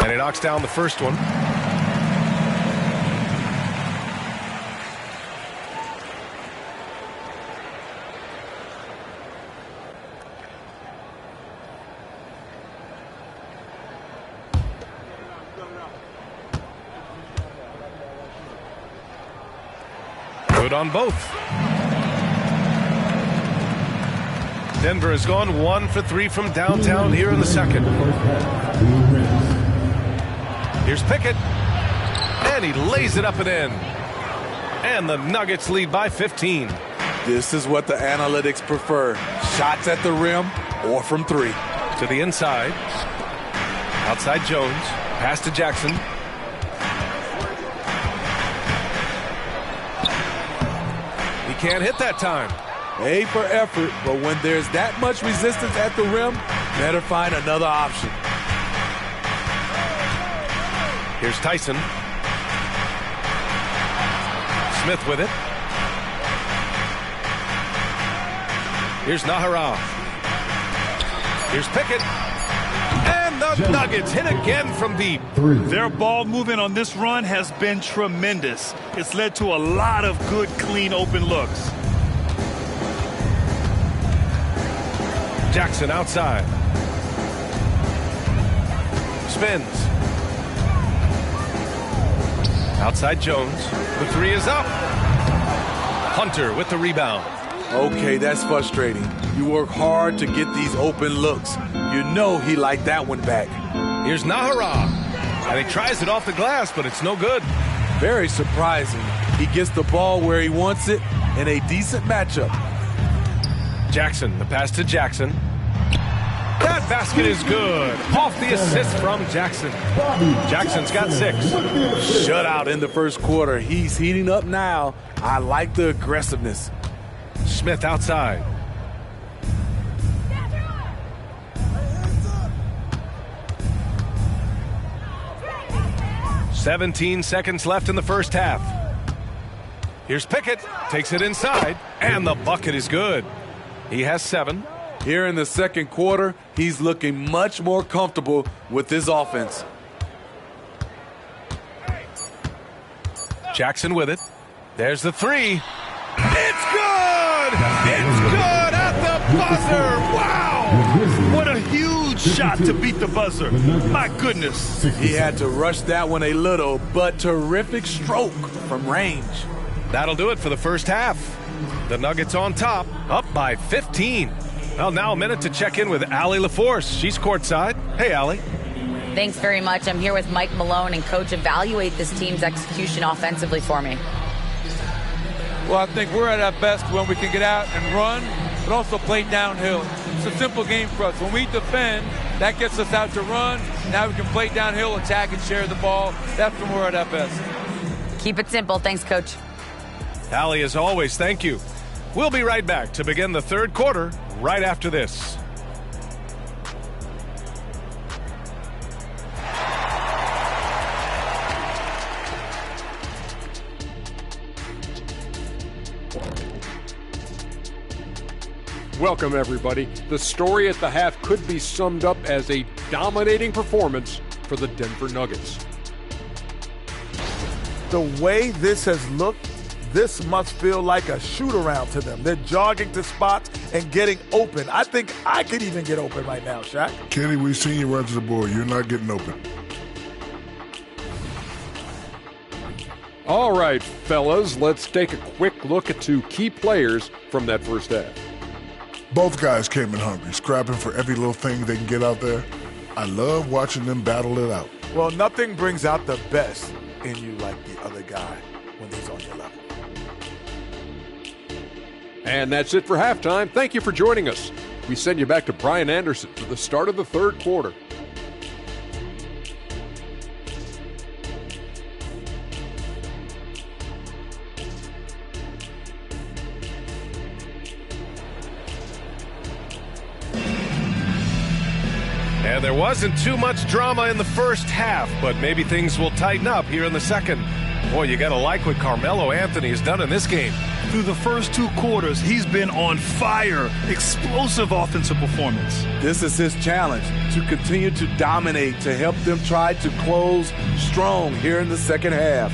And he knocks down the first one. Good on both. Denver has gone 1 for 3 from downtown here in the second. Here's Pickett. And he lays it up and in. And the Nuggets lead by 15. This is what the analytics prefer. Shots at the rim or from 3. To the inside. Outside Jones. Pass to Jackson. can't hit that time. A for effort, but when there's that much resistance at the rim, better find another option. Here's Tyson. Smith with it. Here's Nahara. Here's Pickett. And the Nuggets hit again from deep. Their ball movement on this run has been tremendous. It's led to a lot of good, clean, open looks. Jackson outside. Spins. Outside Jones. The three is up. Hunter with the rebound. Okay, that's frustrating. You work hard to get these open looks. You know he liked that one back. Here's Nahara. And he tries it off the glass, but it's no good. Very surprising. He gets the ball where he wants it in a decent matchup. Jackson, the pass to Jackson. That basket is good. Off the assist from Jackson. Jackson's got 6. Shutout in the first quarter. He's heating up now. I like the aggressiveness. Smith outside. "17 seconds left in the first half. Here's Pickett. Takes it inside. And the bucket is good. He has 7. Here in the second quarter, he's looking much more comfortable with his offense. Jackson with it. There's the 3. It's good! It's good at the buzzer! Wow! What a huge shot to beat the buzzer. My goodness. He had to rush that one a little, but terrific stroke from range. That'll do it for the first half. The Nuggets on top, up by 15. Well, now a minute to check in with Allie LaForce. She's courtside. Hey, Allie. Thanks very much. I'm here with Mike Malone, and Coach, evaluate this team's execution offensively for me. Well, I think we're at our best when we can get out and run, but also play downhill. It's a simple game for us. When we defend, that gets us out to run. Now we can play downhill, attack, and share the ball. That's when we're at our best. Keep it simple. Thanks, Coach. Allie, as always, thank you. We'll be right back to begin the third quarter right after this. Welcome, everybody. The story at the half could be summed up as a dominating performance for the Denver Nuggets. The way this has looked, this must feel like a shoot-around to them. They're jogging to spots and getting open. I think I could even get open right now, Shaq. Kenny, we've seen you run to the board. You're not getting open. All right, fellas, let's take a quick look at 2 key players from that first half. Both guys came in hungry, scrapping for every little thing they can get out there. I love watching them battle it out. Well, nothing brings out the best in you like the other guy when he's on your level. And that's it for halftime. Thank you for joining us. We send you back to Brian Anderson for the start of the third quarter. And there wasn't too much drama in the first half, but maybe things will tighten up here in the second. Boy, you got to like what Carmelo Anthony has done in this game. Through the first 2 quarters, he's been on fire. Explosive offensive performance. This is his challenge, to continue to dominate, to help them try to close strong here in the second half.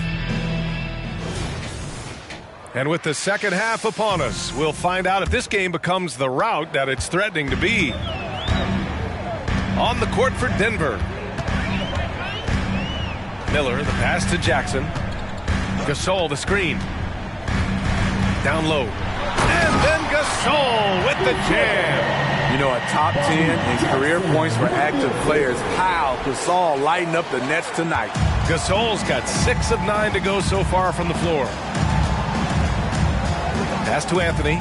And with the second half upon us, we'll find out if this game becomes the rout that it's threatening to be. On the court for Denver. Miller, the pass to Jackson. Gasol, the screen. Down low. And then Gasol with the jam. You know, a top 10 in career points for active players. How Gasol lighting up the Nets tonight. Gasol's got 6 of 9 to go so far from the floor. Pass to Anthony.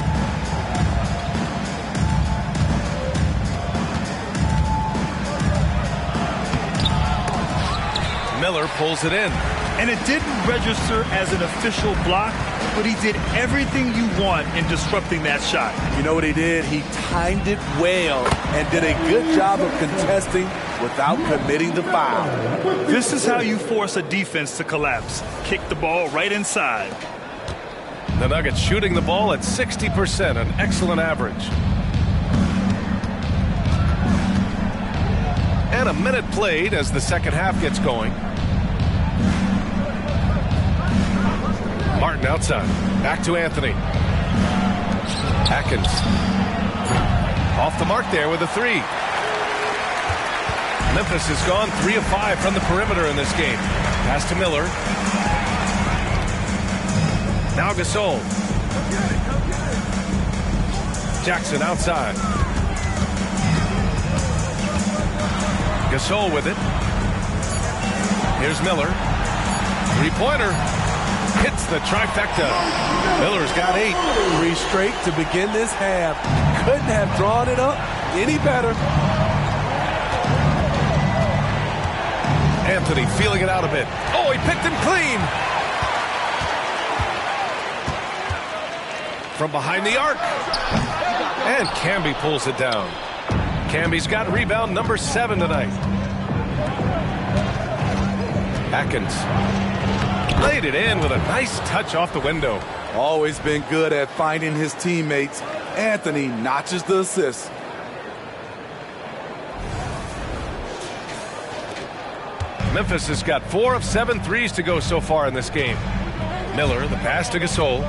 Miller pulls it in. And it didn't register as an official block, but he did everything you want in disrupting that shot. You know what he did? He timed it well and did a good job of contesting without committing the foul. This is how you force a defense to collapse. Kick the ball right inside. The Nuggets shooting the ball at 60%, an excellent average. And a minute played as the second half gets going. Martin outside. Back to Anthony. Atkins. Off the mark there with a three. Memphis has gone 3 of 5 from the perimeter in this game. Pass to Miller. Now Gasol. Jackson outside. Gasol with it. Here's Miller. Three-pointer. Hits the trifecta. Miller's got 8. 3 straight to begin this half. Couldn't have drawn it up any better. Anthony feeling it out a bit. Oh, he picked him clean. From behind the arc. And Camby pulls it down. Camby's got rebound number 7 tonight. Atkins laid it in with a nice touch off the window. Always been good at finding his teammates. Anthony notches the assist. Memphis has got 4 of 7 threes to go so far in this game. Miller, the pass to Gasol.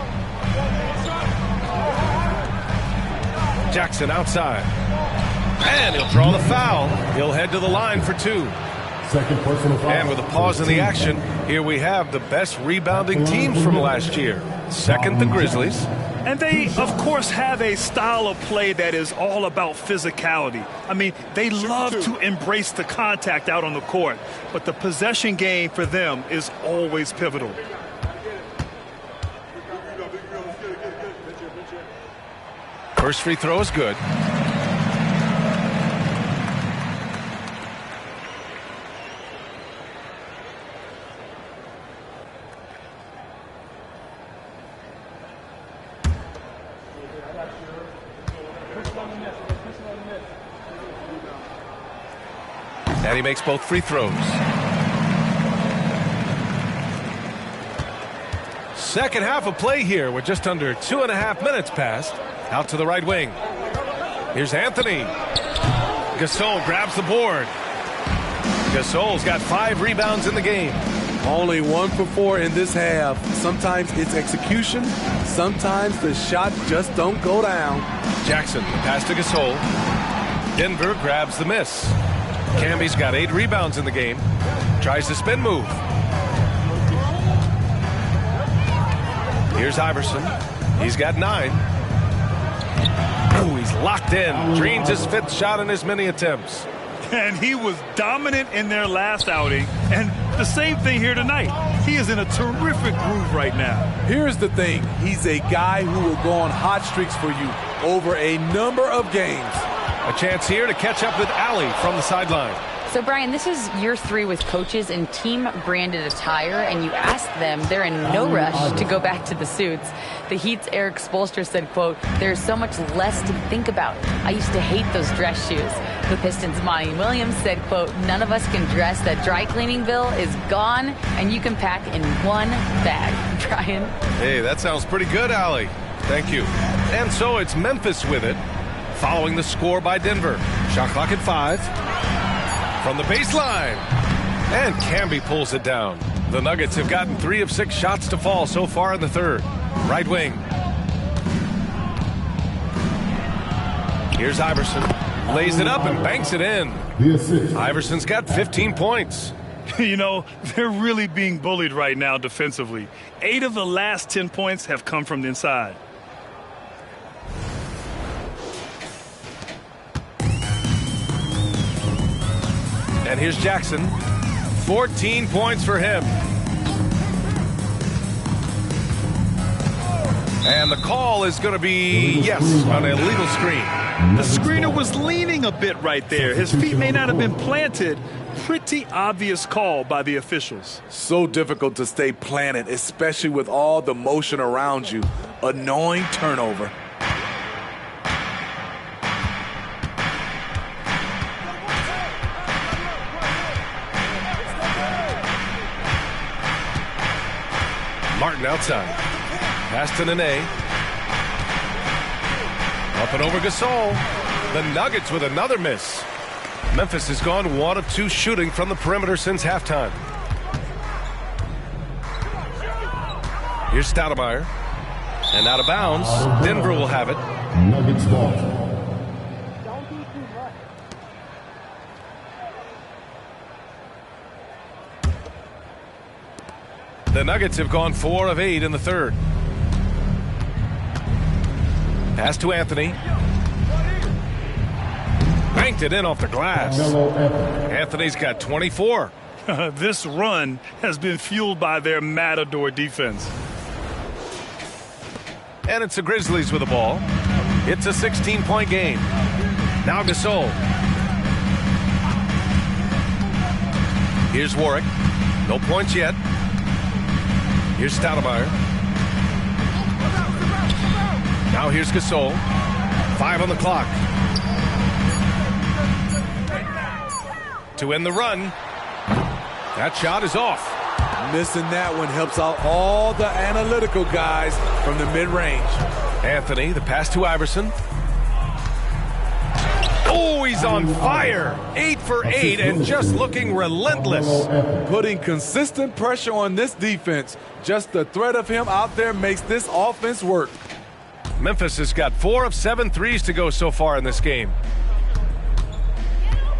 Jackson outside. And he'll draw the foul. He'll head to the line for 2. Second personal foul. And with a pause in the action, here we have the best rebounding teams from last year. Second, the Grizzlies. And they, of course, have a style of play that is all about physicality. I mean, they love to embrace the contact out on the court, but the possession game for them is always pivotal. First free throw is good. And he makes both free throws. Second half of play here. We're just under 2.5 minutes past. Out to the right wing. Here's Anthony. Gasol grabs the board. Gasol's got 5 rebounds in the game. Only 1 for 4 in this half. Sometimes it's execution. Sometimes the shot just don't go down. Jackson, the pass to Gasol. Denver grabs the miss. Camby's got 8 rebounds in the game. Tries the spin move. Here's Iverson. He's got 9. Oh, he's locked in. Drains his 5th shot in as many attempts. And he was dominant in their last outing. And the same thing here tonight. He is in a terrific groove right now. Here's the thing. He's a guy who will go on hot streaks for you over a number of games. A chance here to catch up with Allie from the sideline. So, Brian, this is year 3 with coaches in team-branded attire, and you ask them, they're in no rush to go back to the suits. The Heat's Eric Spoelstra said, quote, "There's so much less to think about. I used to hate those dress shoes." The Pistons' Monty Williams said, quote, "None of us can dress. That dry cleaning bill is gone, and you can pack in one bag." Brian? Hey, that sounds pretty good, Allie. Thank you. And so it's Memphis with it, following the score by Denver. Shot clock at 5. From the baseline. And Camby pulls it down. The Nuggets have gotten 3 of 6 shots to fall so far in the third. Right wing. Here's Iverson. Lays it up and banks it in. Iverson's got 15 points. You know, they're really being bullied right now defensively. 8 of the last 10 points have come from the inside. And here's Jackson. 14 points for him. And the call is going to be, yes, on a illegal screen. The screener was leaning a bit right there. His feet may not have been planted. Pretty obvious call by the officials. So difficult to stay planted, especially with all the motion around you. Annoying turnover. Martin outside. Pass to Nene. Up and over Gasol. The Nuggets with another miss. Memphis has gone 1 of 2 shooting from the perimeter since halftime. Here's Stoudemire. And out of bounds. Denver will have it. Nuggets ball. The Nuggets have gone 4 of 8 in the third. Pass to Anthony. Banked it in off the glass. Anthony's got 24. This run has been fueled by their Matador defense. And it's the Grizzlies with the ball. It's a 16-point game. Now Gasol. Here's Warwick. No points yet. Here's Stoudemire. Now here's Gasol. 5 on the clock. To end the run. That shot is off. Missing that one helps out all the analytical guys from the mid-range. Anthony, the pass to Iverson. Oh, he's on fire. 8 for 8 and just looking relentless. Putting consistent pressure on this defense. Just the threat of him out there makes this offense work. Memphis has got 4 of 7 threes to go so far in this game.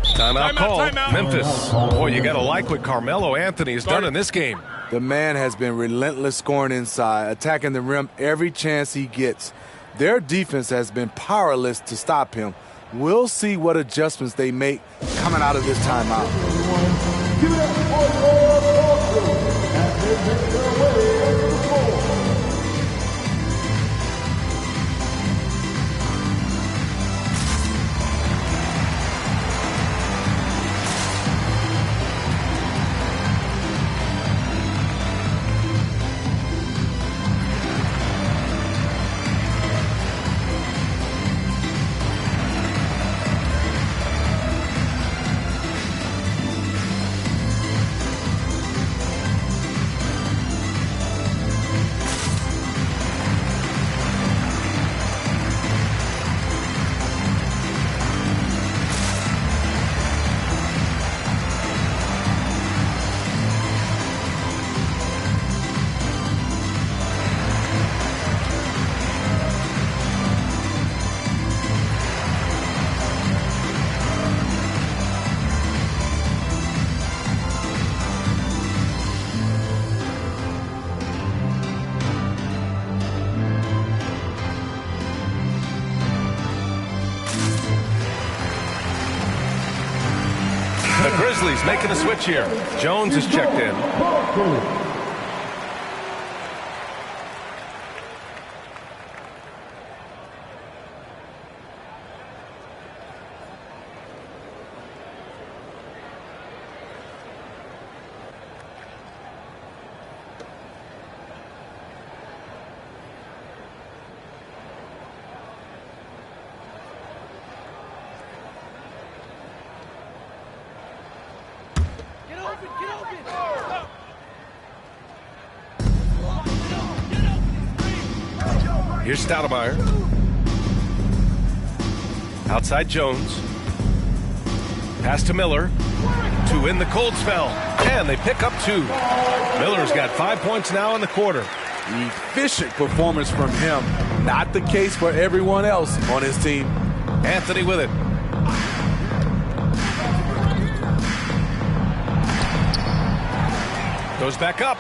Timeout call. Memphis. Boy, you got to like what Carmelo Anthony has done in this game. The man has been relentless scoring inside, attacking the rim every chance he gets. Their defense has been powerless to stop him. We'll see what adjustments they make coming out of this timeout. The Grizzlies making a switch here. Jones is checked in. Here's Stoudemire. Outside Jones. Pass to Miller. To win the cold spell. And they pick up 2. Miller's got 5 points now in the quarter. Efficient performance from him. Not the case for everyone else on his team. Anthony with it. Goes back up.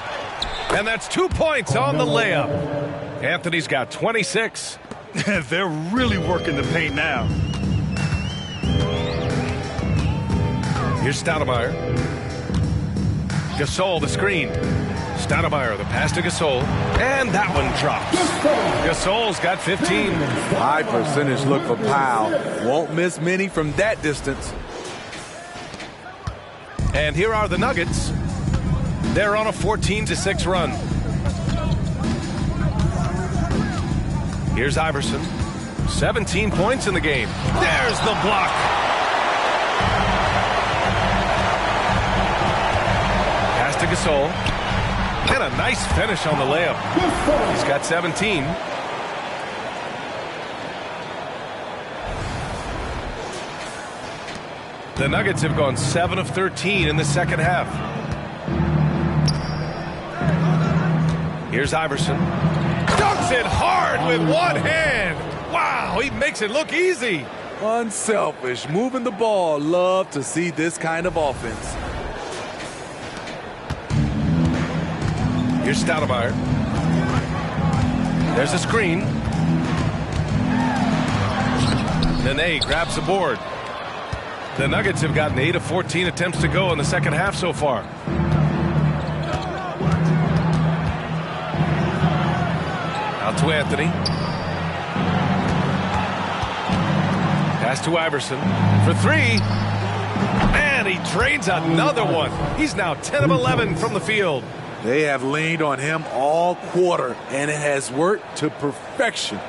And that's 2 points on the layup. Anthony's got 26. They're really working the paint now. Here's Stoudemire. Gasol, the screen. Stoudemire, the pass to Gasol, and that one drops. Gasol's got 15. High percentage look for Powell. Won't miss many from that distance. And here are the Nuggets. They're on a 14-6 run. Here's Iverson. 17 points in the game. There's the block. Pass to Gasol. And a nice finish on the layup. He's got 17. The Nuggets have gone 7 of 13 in the second half. Here's Iverson. Dunks it hard with one hand. Wow, he makes it look easy. Unselfish, moving the ball. Love to see this kind of offense. Here's Stoudemire. There's a screen. Nene grabs the board. The Nuggets have gotten 8 of 14 attempts to go in the second half so far. Out to Anthony. Pass to Iverson for 3. And he drains another one. He's now 10 of 11 from the field. They have leaned on him all quarter, and it has worked to perfection.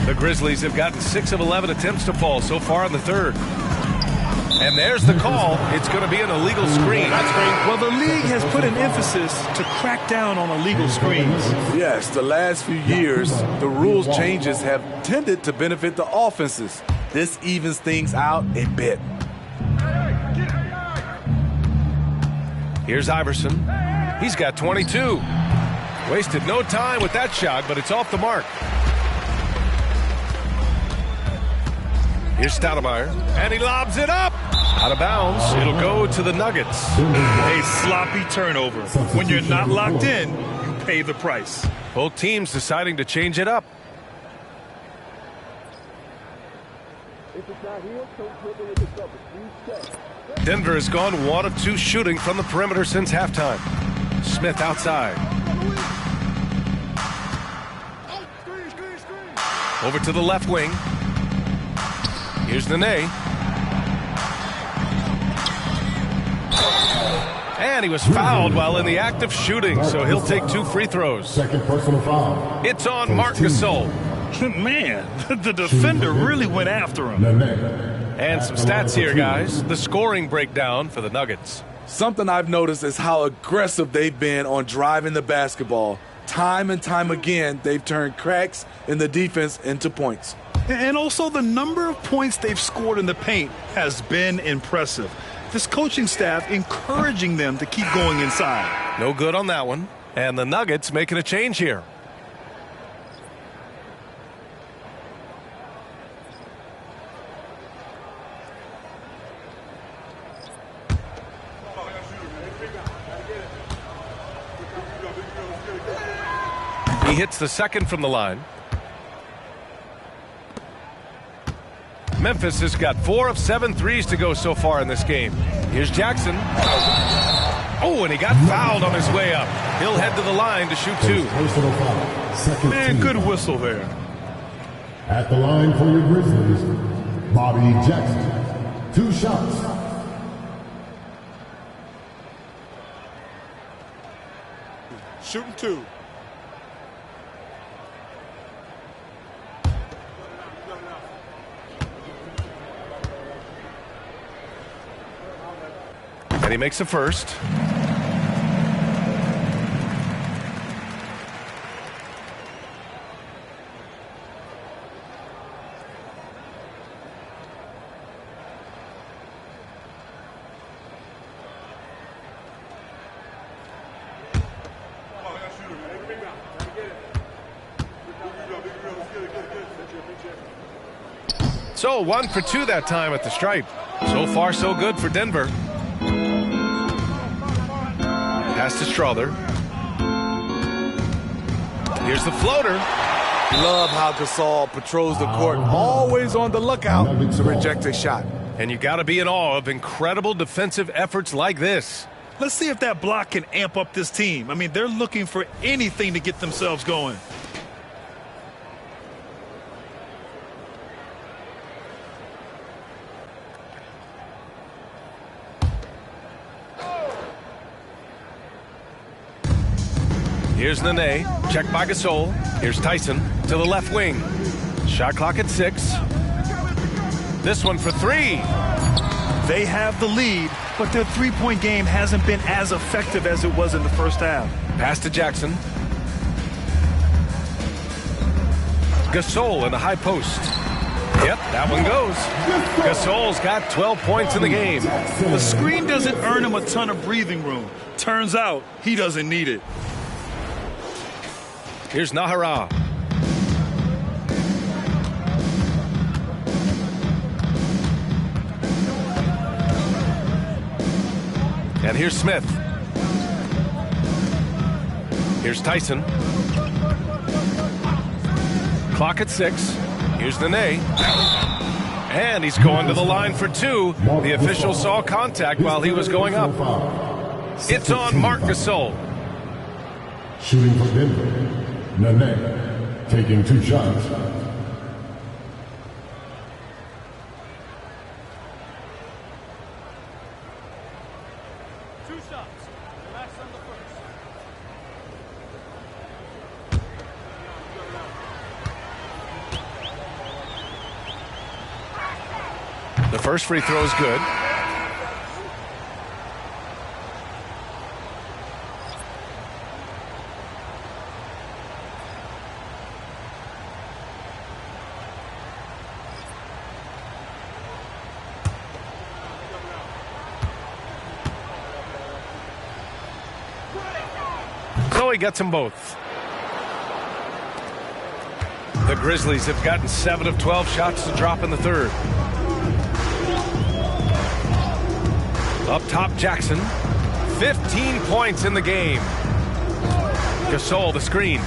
The Grizzlies have gotten 6 of 11 attempts to fall so far in the third. And there's the call. It's going to be an illegal screen. Well, the league has put an emphasis to crack down on illegal screens. Yes, the last few years, the rules changes have tended to benefit the offenses. This evens things out a bit. Here's Iverson. He's got 22. Wasted no time with that shot, but it's off the mark. Here's Stoudemire, and he lobs it up. Out of bounds. It'll go to the Nuggets. A sloppy turnover. When you're not locked in, you pay the price. Both teams deciding to change it up. Denver has gone 1 of 2 shooting from the perimeter since halftime. Smith outside. Over to the left wing. Here's Nene. And he was fouled while in the act of shooting, so he'll take 2 free throws. Second personal foul. It's on Marc Gasol. Man, the defender really went after him. And some stats here, guys. The scoring breakdown for the Nuggets. Something I've noticed is how aggressive they've been on driving the basketball. Time and time again, they've turned cracks in the defense into points. And also the number of points they've scored in the paint has been impressive. This coaching staff encouraging them to keep going inside. No good on that one. And the Nuggets making a change here. He hits the second from the line. Memphis has got 4 of 7 threes to go so far in this game. Here's Jackson. Oh, and he got fouled on his way up. He'll head to the line to shoot 2. Man, good whistle there. At the line for your Grizzlies, Bobby Jackson. 2 shots. Shooting 2. And he makes the first. So 1 for 2 that time at the stripe. So far, so good for Denver. Pass to Strother. Here's the floater. Love how Gasol patrols the court, always on the lookout to reject a shot. And you got to be in awe of incredible defensive efforts like this. Let's see if that block can amp up this team. I mean, they're looking for anything to get themselves going. Here's Nene, checked by Gasol. Here's Tyson to the left wing. Shot clock at 6. This one for 3. They have the lead, but their three-point game hasn't been as effective as it was in the first half. Pass to Jackson. Gasol in the high post. Yep, that one goes. Gasol's got 12 points in the game. The screen doesn't earn him a ton of breathing room. Turns out he doesn't need it. Here's Nahara. And here's Smith. Here's Tyson. Clock at 6. Here's Nene. And he's going to the line for 2. The official saw contact while he was going up. It's on Marc Gasol. Shooting for Denver. Nene taking 2 shots. The first free throw is good. So he gets them both. The Grizzlies have gotten 7 of 12 shots to drop in the third. Up top, Jackson. 15 points in the game. Gasol, the screen.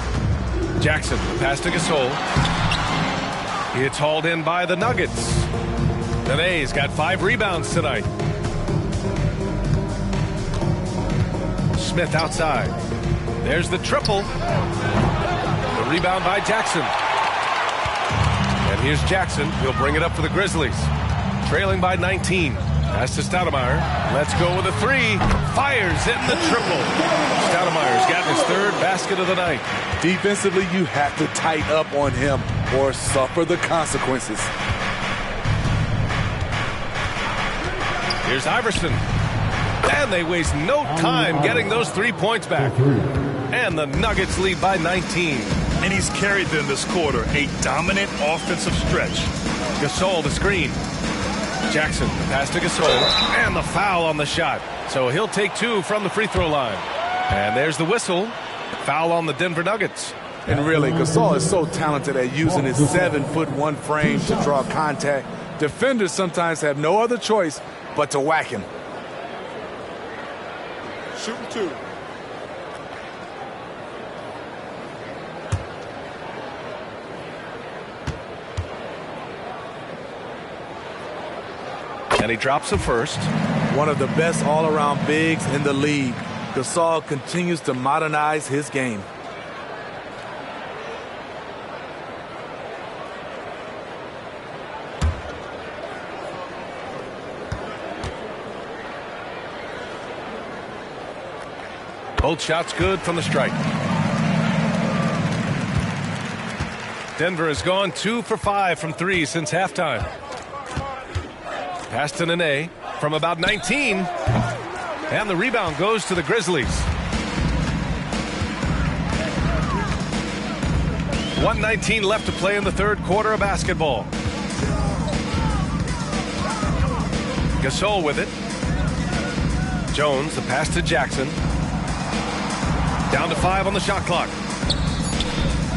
Jackson, the pass to Gasol. It's hauled in by the Nuggets. Nene's got 5 rebounds tonight. Smith outside. There's the triple. The rebound by Jackson. And here's Jackson. He'll bring it up for the Grizzlies. Trailing by 19. Pass to Stoudemire. Let's go with a 3. Fires in the triple. Stoudemire's gotten his 3rd basket of the night. Defensively, you have to tighten up on him or suffer the consequences. Here's Iverson. And they waste no time getting those 3 points back. And the Nuggets lead by 19. And he's carried them this quarter. A dominant offensive stretch. Gasol, the screen. Jackson, the pass to Gasol, and the foul on the shot. So he'll take 2 from the free throw line. And there's the whistle. Foul on the Denver Nuggets. And really, Gasol is so talented at using his 7'1" frame to draw contact. Defenders sometimes have no other choice but to whack him. Shooting 2. And he drops the first. One of the best all-around bigs in the league. Gasol continues to modernize his game. Both shots good from the strike. Denver has gone 2 for 5 from 3 since halftime. Pass to Nene from about 19. And the rebound goes to the Grizzlies. 1:19 left to play in the third quarter of basketball. Gasol with it. Jones, the pass to Jackson. Down to 5 on the shot clock.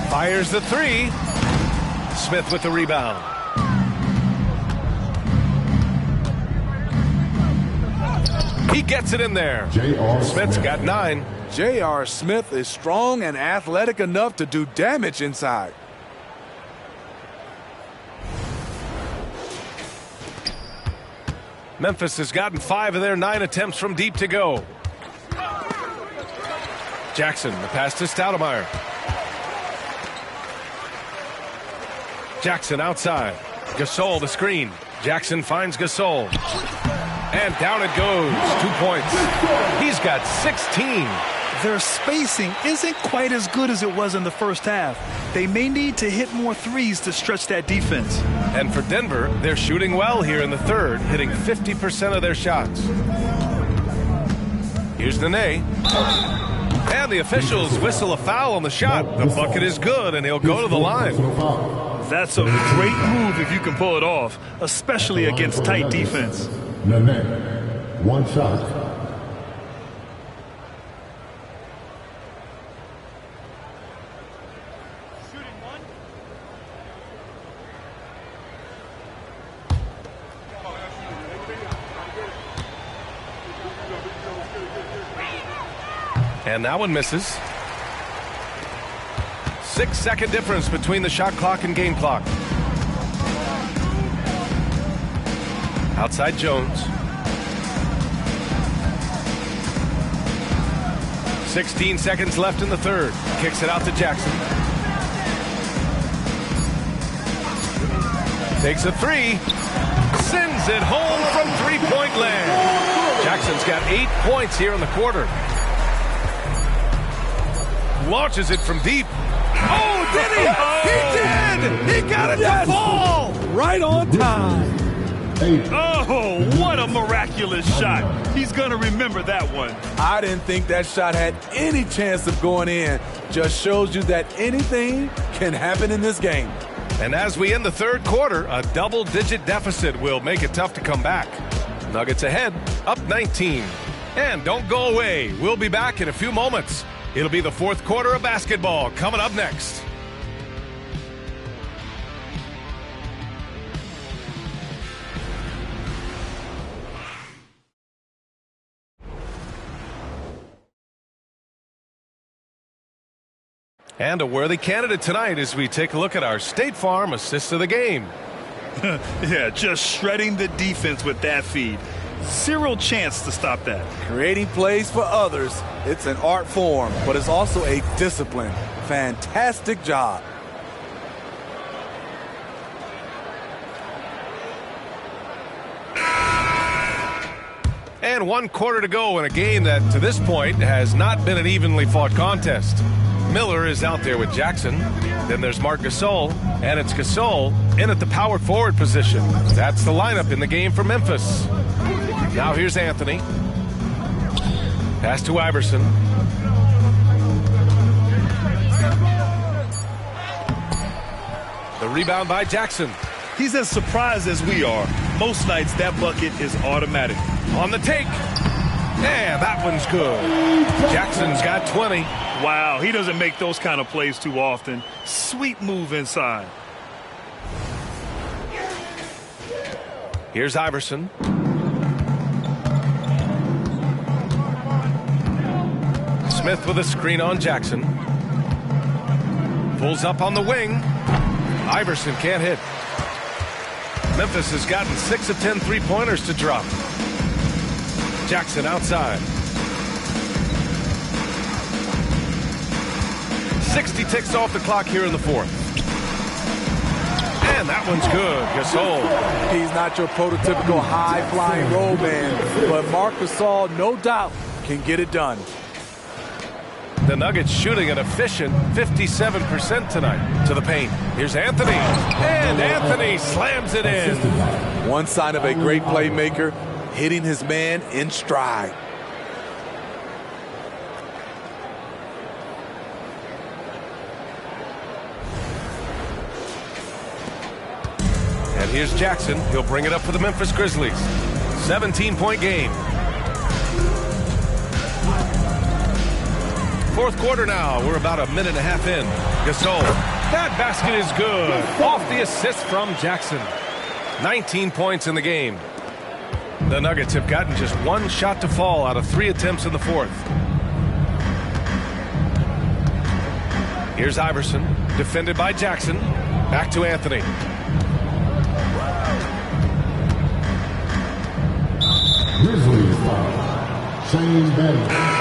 Fires the 3. Smith with the rebound. He gets it in there. Smith's got 9. J.R. Smith is strong and athletic enough to do damage inside. Memphis has gotten 5 of their 9 attempts from deep to go. Jackson, the pass to Stoudemire. Jackson outside. Gasol, the screen. Jackson finds Gasol. And down it goes. 2 points. He's got 16. Their spacing isn't quite as good as it was in the first half. They may need to hit more threes to stretch that defense. And for Denver, they're shooting well here in the third, hitting 50% of their shots. Here's Nene. And the officials whistle a foul on the shot. The bucket is good, and he'll go to the line. That's a great move if you can pull it off, especially against tight defense. Nene, one shot. And that one misses. 6-second difference between the shot clock and game clock. Outside Jones. 16 seconds left in the third. Kicks it out to Jackson. Takes a three. Sends it home from three-point land. Jackson's got 8 points here in the quarter. Launches it from deep. Oh, did he? He did! He got it to fall! Right on time. Oh, what a miraculous shot. He's going to remember that one. I didn't think that shot had any chance of going in. Just shows you that anything can happen in this game. And as we end the third quarter, a double-digit deficit will make it tough to come back. Nuggets ahead, up 19. And don't go away. We'll be back in a few moments. It'll be the fourth quarter of basketball coming up next. And a worthy candidate tonight as we take a look at our State Farm assist of the game. Yeah, just shredding the defense with that feed. Zero chance to stop that. Creating plays for others, it's an art form, but it's also a discipline. Fantastic job. And 1 quarter to go in a game that, to this point, has not been an evenly fought contest. Miller is out there with Jackson. Then there's Marc Gasol, and it's Gasol in at the power forward position. That's the lineup in the game for Memphis. Now here's Anthony. Pass to Iverson. The rebound by Jackson. He's as surprised as we are. Most nights that bucket is automatic. On the take. And that one's good. Jackson's got 20. Wow, he doesn't make those kind of plays too often. Sweet move inside. Here's Iverson. Smith with a screen on Jackson. Pulls up on the wing. Iverson can't hit. Memphis has gotten 6 of 10 three-pointers to drop. Jackson outside. 60 ticks off the clock here in the fourth. And that one's good. Gasol. He's not your prototypical high-flying roll man, but Marc Gasol, no doubt, can get it done. The Nuggets shooting an efficient 57% tonight to the paint. Here's Anthony. And Anthony slams it in. One sign of a great playmaker, hitting his man in stride. And here's Jackson. He'll bring it up for the Memphis Grizzlies. 17-point game. Fourth quarter now. We're about a minute and a half in. Gasol. That basket is good. Off the assist from Jackson. 19 points in the game. The Nuggets have gotten just one shot to fall out of 3 attempts in the fourth. Here's Iverson. Defended by Jackson. Back to Anthony. Grizzlies foul. Shane Battier.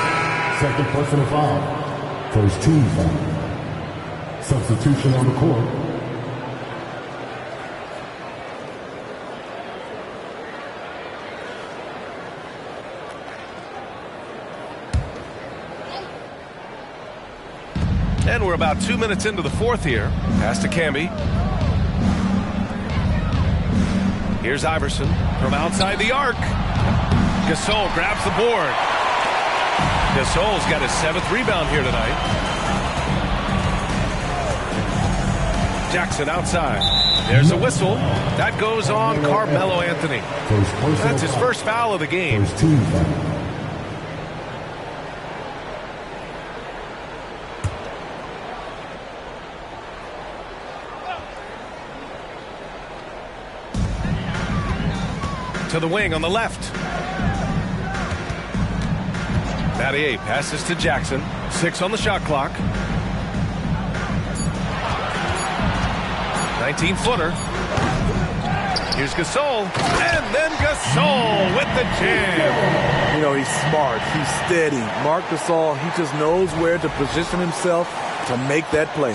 Second personal foul. First team foul. Substitution on the court. And we're about 2 minutes into the fourth here. Pass to Camby. Here's Iverson from outside the arc. Gasol grabs the board. Gasol's got his 7th rebound here tonight. Jackson outside. There's a whistle. That goes on Carmelo Anthony. That's his first foul of the game. First team foul. To the wing on the left. Battier passes to Jackson. 6 on the shot clock. 19-footer. Here's Gasol. And then Gasol with the jam. You know, he's smart. He's steady. Marc Gasol, he just knows where to position himself to make that play.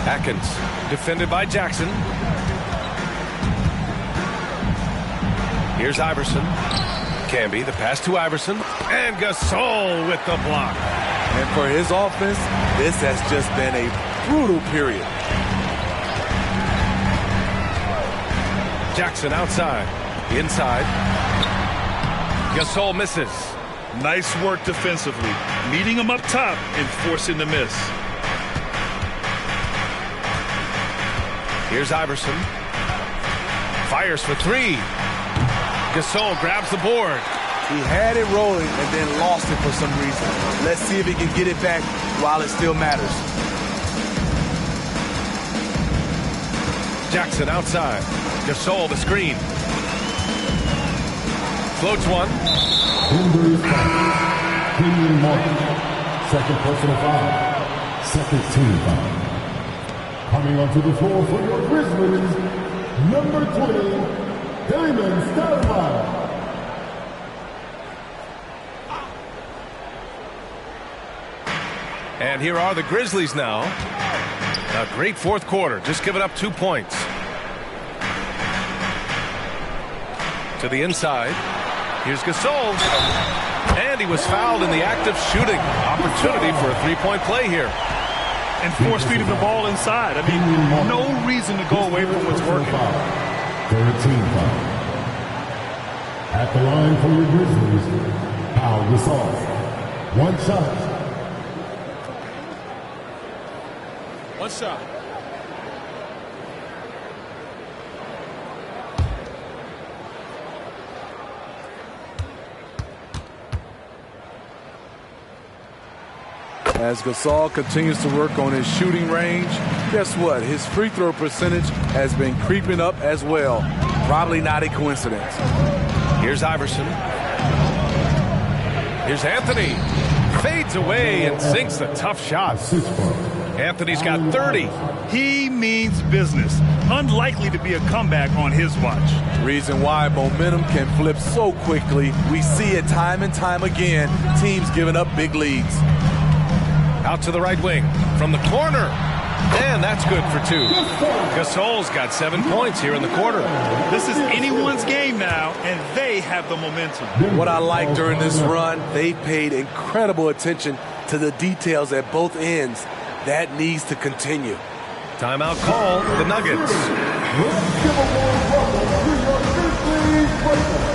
Atkins defended by Jackson. Here's Iverson. Camby, the pass to Iverson. And Gasol with the block. And for his offense, this has just been a brutal period. Jackson outside. Inside. Gasol misses. Nice work defensively. Meeting him up top and forcing the miss. Here's Iverson. Fires for 3. Gasol grabs the board. He had it rolling and then lost it for some reason. Let's see if he can get it back while it still matters. Jackson outside. Gasol the screen. Floats one. Denver's foul. Kenyon Martin. Second personal foul. Second team foul. Coming onto the floor for your Grizzlies, number 20, Damon Stoudemire. And here are the Grizzlies now. A great fourth quarter, just giving up 2 points. To the inside. Here's Gasol. And he was fouled in the act of shooting. Opportunity for a 3-point play here. And force feeding the ball inside. I mean, no reason to go away from what's working. Third team foul. At the line for your Grizzlies, Pau Gasol. 1 shot. 1 shot. As Gasol continues to work on his shooting range, guess what? His free throw percentage has been creeping up as well. Probably not a coincidence. Here's Iverson. Here's Anthony. Fades away and sinks the tough shot. Anthony's got 30. He means business. Unlikely to be a comeback on his watch. Reason why momentum can flip so quickly. We see it time and time again. Teams giving up big leads. Out to the right wing from the corner. And that's good for 2. Gasol's got 7 points here in the quarter. This is anyone's game now, and they have the momentum. What I like during this run, they paid incredible attention to the details at both ends. That needs to continue. Timeout call, the Nuggets. Let's give a warm welcome to your Grizzlies breakers.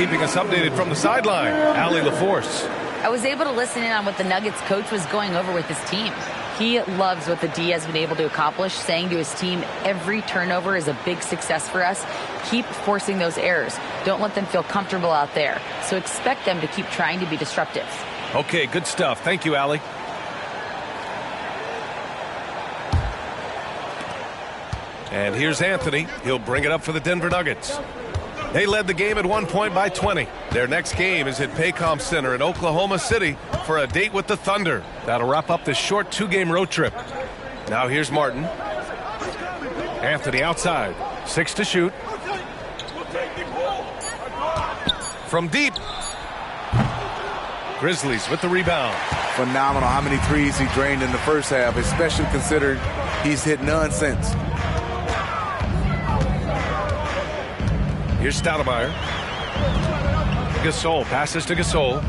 keeping us updated from the sideline. Allie LaForce. I was able to listen in on what the Nuggets coach was going over with his team. He loves what the D has been able to accomplish, saying to his team, every turnover is a big success for us. Keep forcing those errors. Don't let them feel comfortable out there. So expect them to keep trying to be disruptive. Okay, good stuff. Thank you, Allie. And here's Anthony. He'll bring it up for the Denver Nuggets. They led the game at one point by 20. Their next game is at Paycom Center in Oklahoma City for a date with the Thunder. That'll wrap up this short 2-game road trip. Now here's Martin. Anthony outside. 6 to shoot. From deep. Grizzlies with the rebound. Phenomenal how many threes he drained in the first half, especially considering he's hit none since. Here's Stoudemire. Gasol passes to Gasol.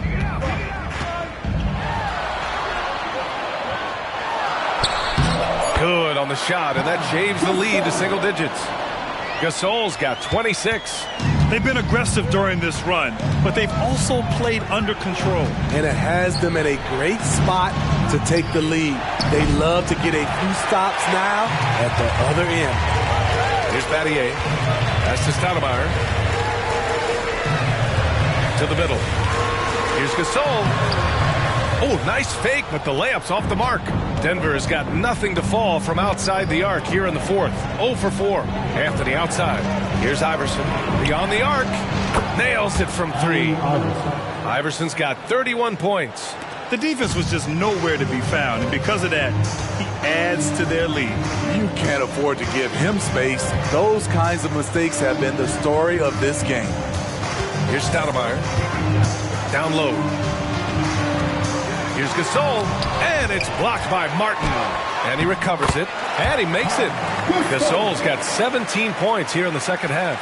Good on the shot, and that shaves the lead to single digits. Gasol's got 26. They've been aggressive during this run, but they've also played under control. And it has them in a great spot to take the lead. They love to get a few stops now at the other end. Here's Battier. That's to Stoudemire. To the middle. Here's Gasol. Oh, nice fake, but the layup's off the mark. Denver has got nothing to fall from outside the arc here in the fourth. 0 for 4. Anthony outside. Here's Iverson. Beyond the arc. Nails it from 3. Iverson's got 31 points. The defense was just nowhere to be found, and because of that, he adds to their lead. You can't afford to give him space. Those kinds of mistakes have been the story of this game. Here's Stoudemire. Down low. Here's Gasol, and it's blocked by Martin. And he recovers it, and he makes it. Gasol's got 17 points here in the second half.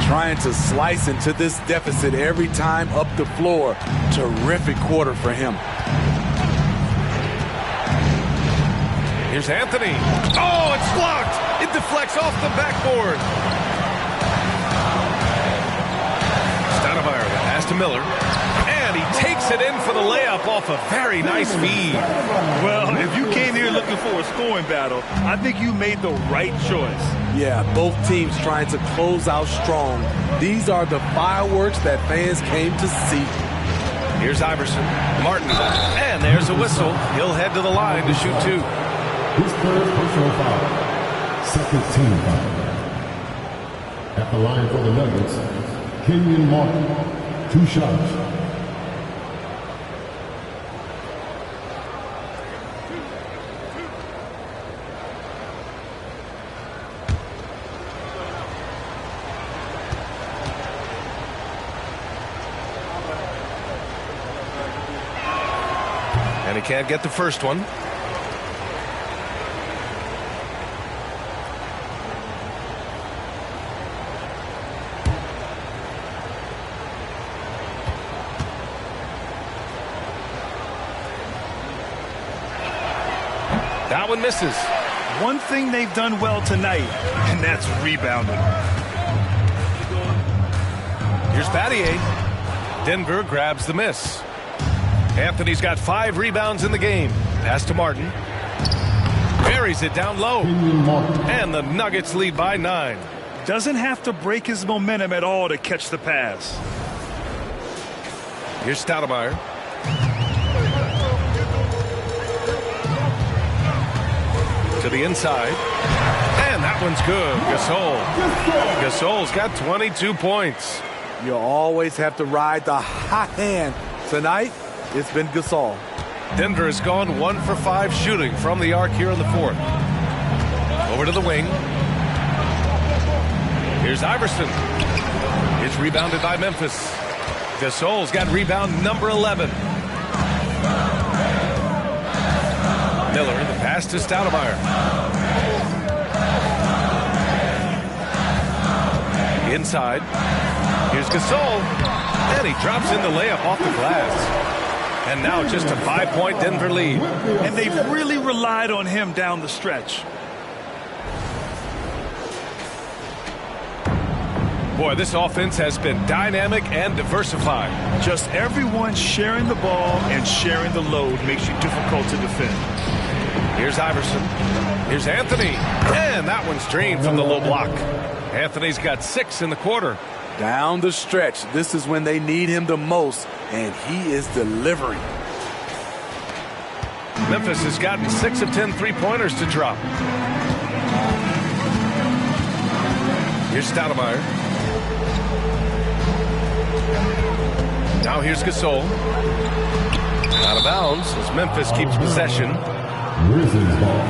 Trying to slice into this deficit every time up the floor. Terrific quarter for him. Here's Anthony. Oh, it's blocked. It deflects off the backboard. Stoudemire, the pass to Miller. And he takes it in for the layup off a very nice feed. Well, if you came here looking for a scoring battle, I think you made the right choice. Yeah, both teams trying to close out strong. These are the fireworks that fans came to see. Here's Iverson. Martin. And there's a whistle. He'll head to the line to shoot 2. His third personal foul. Second team foul. At the line for the Nuggets, Kenyon Martin. 2 shots. And he can't get the first one. That one misses. One thing they've done well tonight, and that's rebounding. Here's Battier. Denver grabs the miss. Anthony's got 5 rebounds in the game. Pass to Martin. Buries it down low. And the Nuggets lead by 9. Doesn't have to break his momentum at all to catch the pass. Here's Stoudemire. To the inside. And that one's good. Gasol's got 22 points. You always have to ride the hot hand. Tonight, it's been Gasol. Denver has gone 1 for 5 shooting from the arc here in the fourth. Over to the wing. Here's Iverson. It's rebounded by Memphis. Gasol's got rebound number 11. Miller, the pass to Stoudemire. Inside. Here's Gasol. And he drops in the layup off the glass. And now just a 5-point Denver lead. And they've really relied on him down the stretch. Boy, this offense has been dynamic and diversified. Just everyone sharing the ball and sharing the load makes you difficult to defend. Here's Iverson. Here's Anthony. And that one's drained from the low block. Anthony's got 6 in the quarter. Down the stretch, this is when they need him the most, and he is delivering. Memphis has gotten 6 of 10 three-pointers to drop. Here's Stoudemire. Now here's Gasol. Out of bounds as Memphis keeps possession. Grizzlies ball.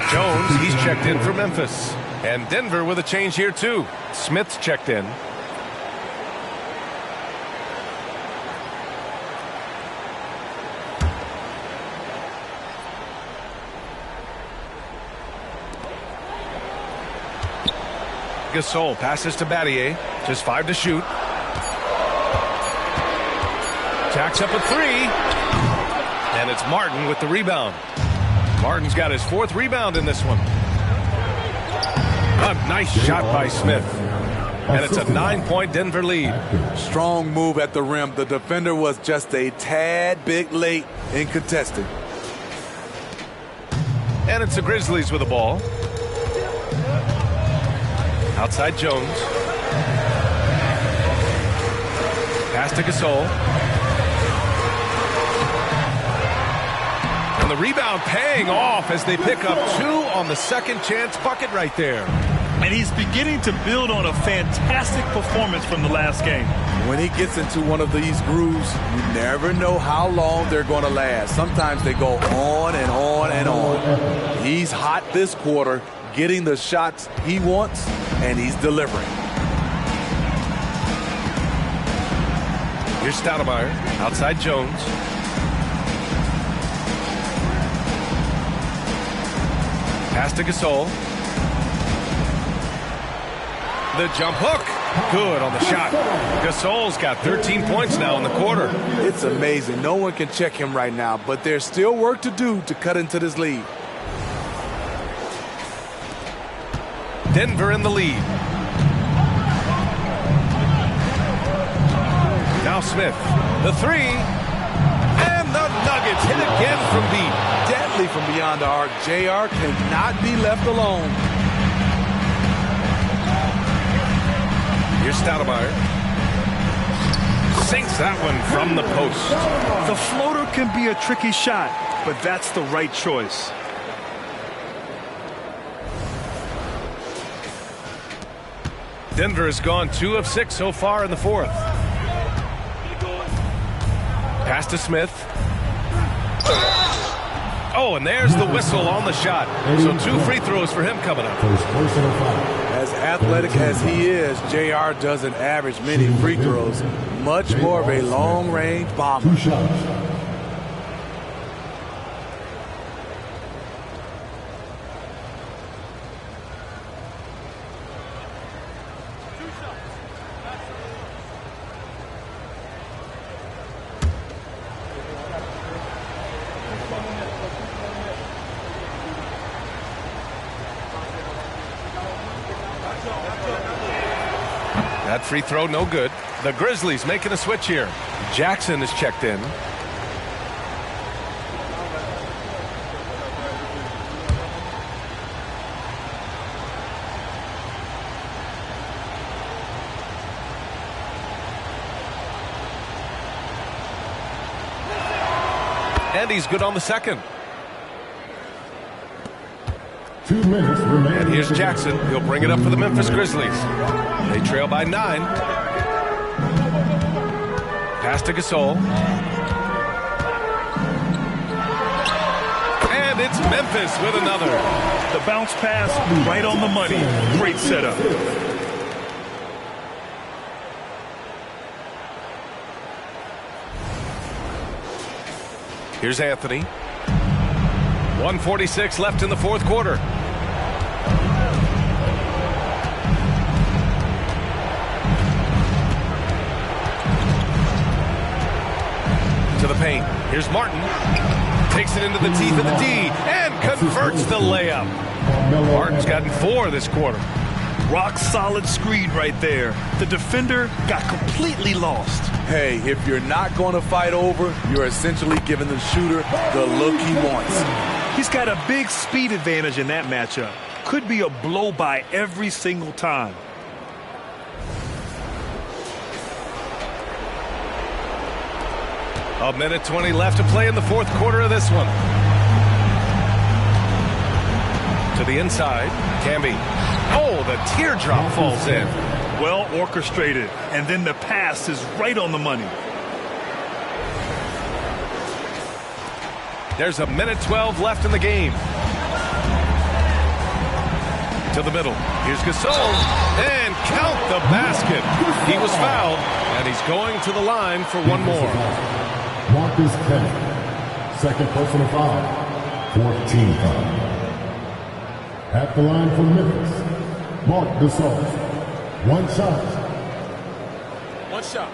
Jones, he's checked in for Memphis. And Denver with a change here too. Smith's checked in. Gasol passes to Battier. Just 5 to shoot. Jacks up a 3. And it's Martin with the rebound. Martin's got his 4th rebound in this one. A nice shot by Smith. And it's a 9-point Denver lead. Strong move at the rim. The defender was just a tad bit late in contesting. And it's the Grizzlies with the ball. Outside Jones. Pass to Gasol. And the rebound paying off as they pick up 2 on the second chance bucket right there. And he's beginning to build on a fantastic performance from the last game. When he gets into one of these grooves, you never know how long they're going to last. Sometimes they go on and on and on. He's hot this quarter, getting the shots he wants, and he's delivering. Here's Stoudemire. Outside Jones. Pass to Gasol. The jump hook. Good on the shot. Gasol's got 13 points now in the quarter. It's amazing. No one can check him right now, but there's still work to do to cut into this lead. Denver in the lead. Now Smith. The 3. And the Nuggets hit again from deep. Deadly from beyond the arc. JR cannot be left alone. Here's Stoudemire. Sinks that one from the post. The floater can be a tricky shot, but that's the right choice. Denver has gone 2 of 6 so far in the 4th. Pass to Smith. Oh, and there's the whistle on the shot. So 2 free throws for him coming up. As athletic as he is, JR doesn't average many free throws. Much more of a long-range bomber. 2 shots. That free throw no good. The Grizzlies making a switch here. Jackson is checked in. And he's good on the second. 2 minutes remaining. And here's Jackson. He'll bring it up for the Memphis Grizzlies. They trail by 9. Pass to Gasol. And it's Memphis with another. The bounce pass right on the money. Great setup. Here's Anthony. 1:46 left in the 4th quarter. To the paint. Here's Martin. Takes it into the teeth of the D and converts the layup. Martin's gotten 4 this quarter. Rock solid screen right there. The defender got completely lost. Hey, if you're not going to fight over, you're essentially giving the shooter the look he wants. He's got a big speed advantage in that matchup. Could be a blow by every single time. A minute 20 left to play in the fourth quarter of this one. To the inside, Camby. Oh, the teardrop falls in. Well orchestrated, and then the pass is right on the money. There's a minute 12 left in the game. To the middle. Here's Gasol. And count the basket. He was fouled, and he's going to the line for one more. Marcus Camby, second personal foul, 14 foul. At the line for Memphis, Marc Gasol, one shot. One shot.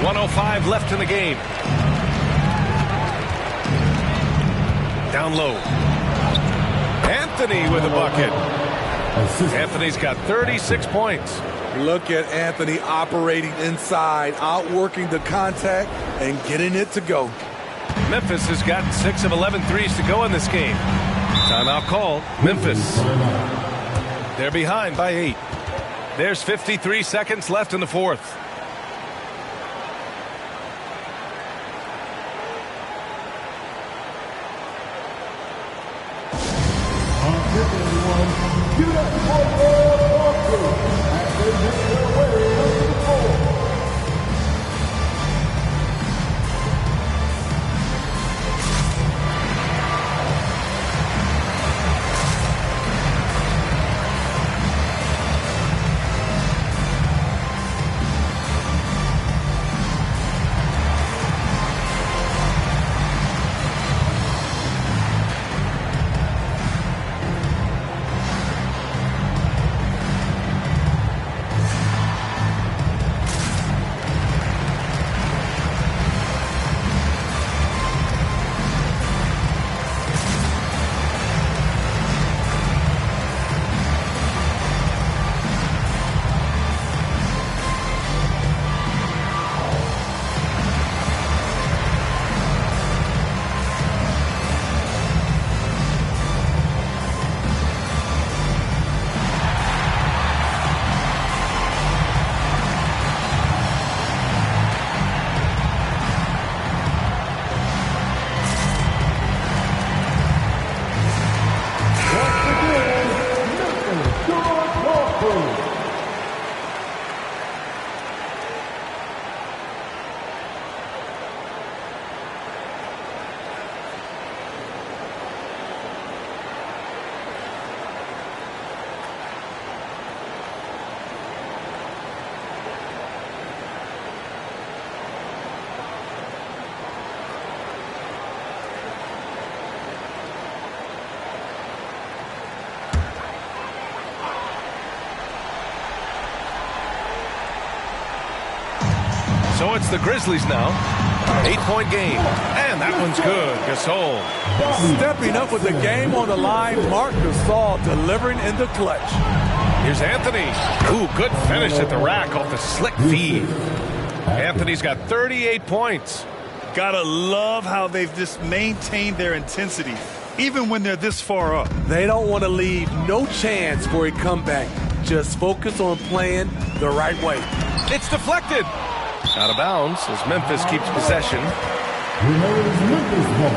.05 left in the game. Down low. Anthony with a bucket. Anthony's got 36 points. Look at Anthony operating inside, outworking the contact, and getting it to go. Memphis has got 6 of 11 threes to go in this game. Timeout called. Memphis. They're behind by 8. There's 53 seconds left in the fourth. So it's the Grizzlies now. 8-point game. And that one's good. Gasol. Stepping up with the game on the line, Marc Gasol delivering in the clutch. Here's Anthony. Ooh, good finish at the rack off the slick feed. Anthony's got 38 points. Gotta love how they've just maintained their intensity, even when they're this far up. They don't want to leave no chance for a comeback. Just focus on playing the right way. It's deflected. Out of bounds as Memphis keeps possession. Remains Memphis ball.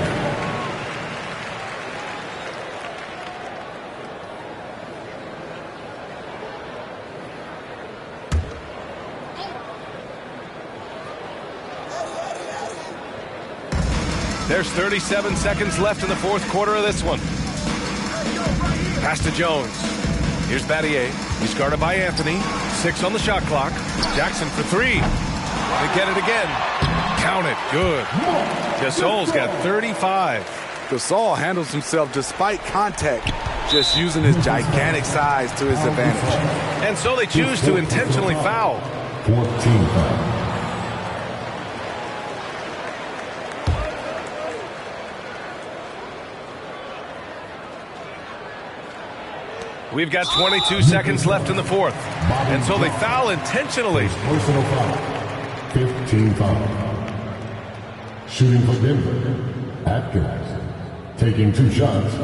There's 37 seconds left in the fourth quarter of this one. Pass to Jones. Here's Battier. He's guarded by Anthony. 6 on the shot clock. Jackson for 3. They get it again. Count it. Good. Gasol's got 35. Gasol handles himself despite contact. just using his gigantic size to his advantage. And so they choose to intentionally foul. 14 foul. We've got 22 seconds left in the fourth. And so they foul intentionally. Personal foul. 15 foul. Shooting for Denver. Atkins. Taking 2 shots.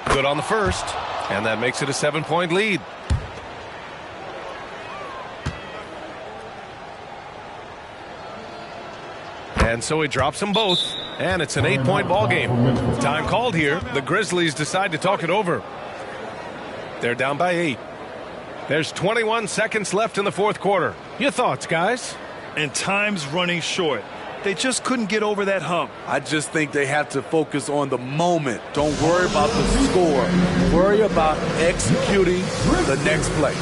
Good on the first, and that makes it a 7-point lead. And so he drops them both, and it's an 8-point ball game. Time called here. The Grizzlies decide to talk it over. They're down by 8. There's 21 seconds left in the fourth quarter. Your thoughts, guys? And time's running short. They just couldn't get over that hump. I just think they have to focus on the moment. Don't worry about the score. Worry about executing the next play.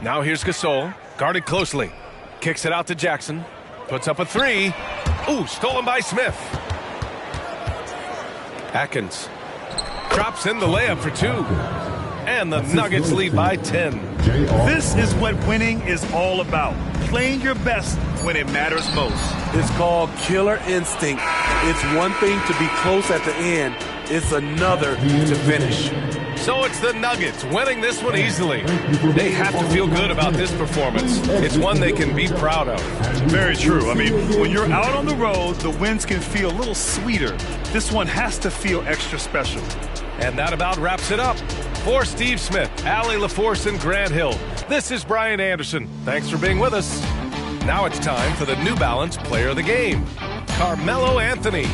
Now here's Gasol, guarded closely. Kicks it out to Jackson. Puts up a 3. Ooh, stolen by Smith. Atkins drops in the layup for 2. And the Nuggets lead by 10. This is what winning is all about. Playing your best when it matters most. It's called killer instinct. It's one thing to be close at the end. It's another to finish. So it's the Nuggets winning this one easily. They have to feel good about this performance. It's one they can be proud of. Very true. I mean, when you're out on the road, the wins can feel a little sweeter. This one has to feel extra special. And that about wraps it up. For Steve Smith, Allie LaForce, and Grant Hill, this is Brian Anderson. Thanks for being with us. Now it's time for the New Balance Player of the Game, Carmelo Anthony.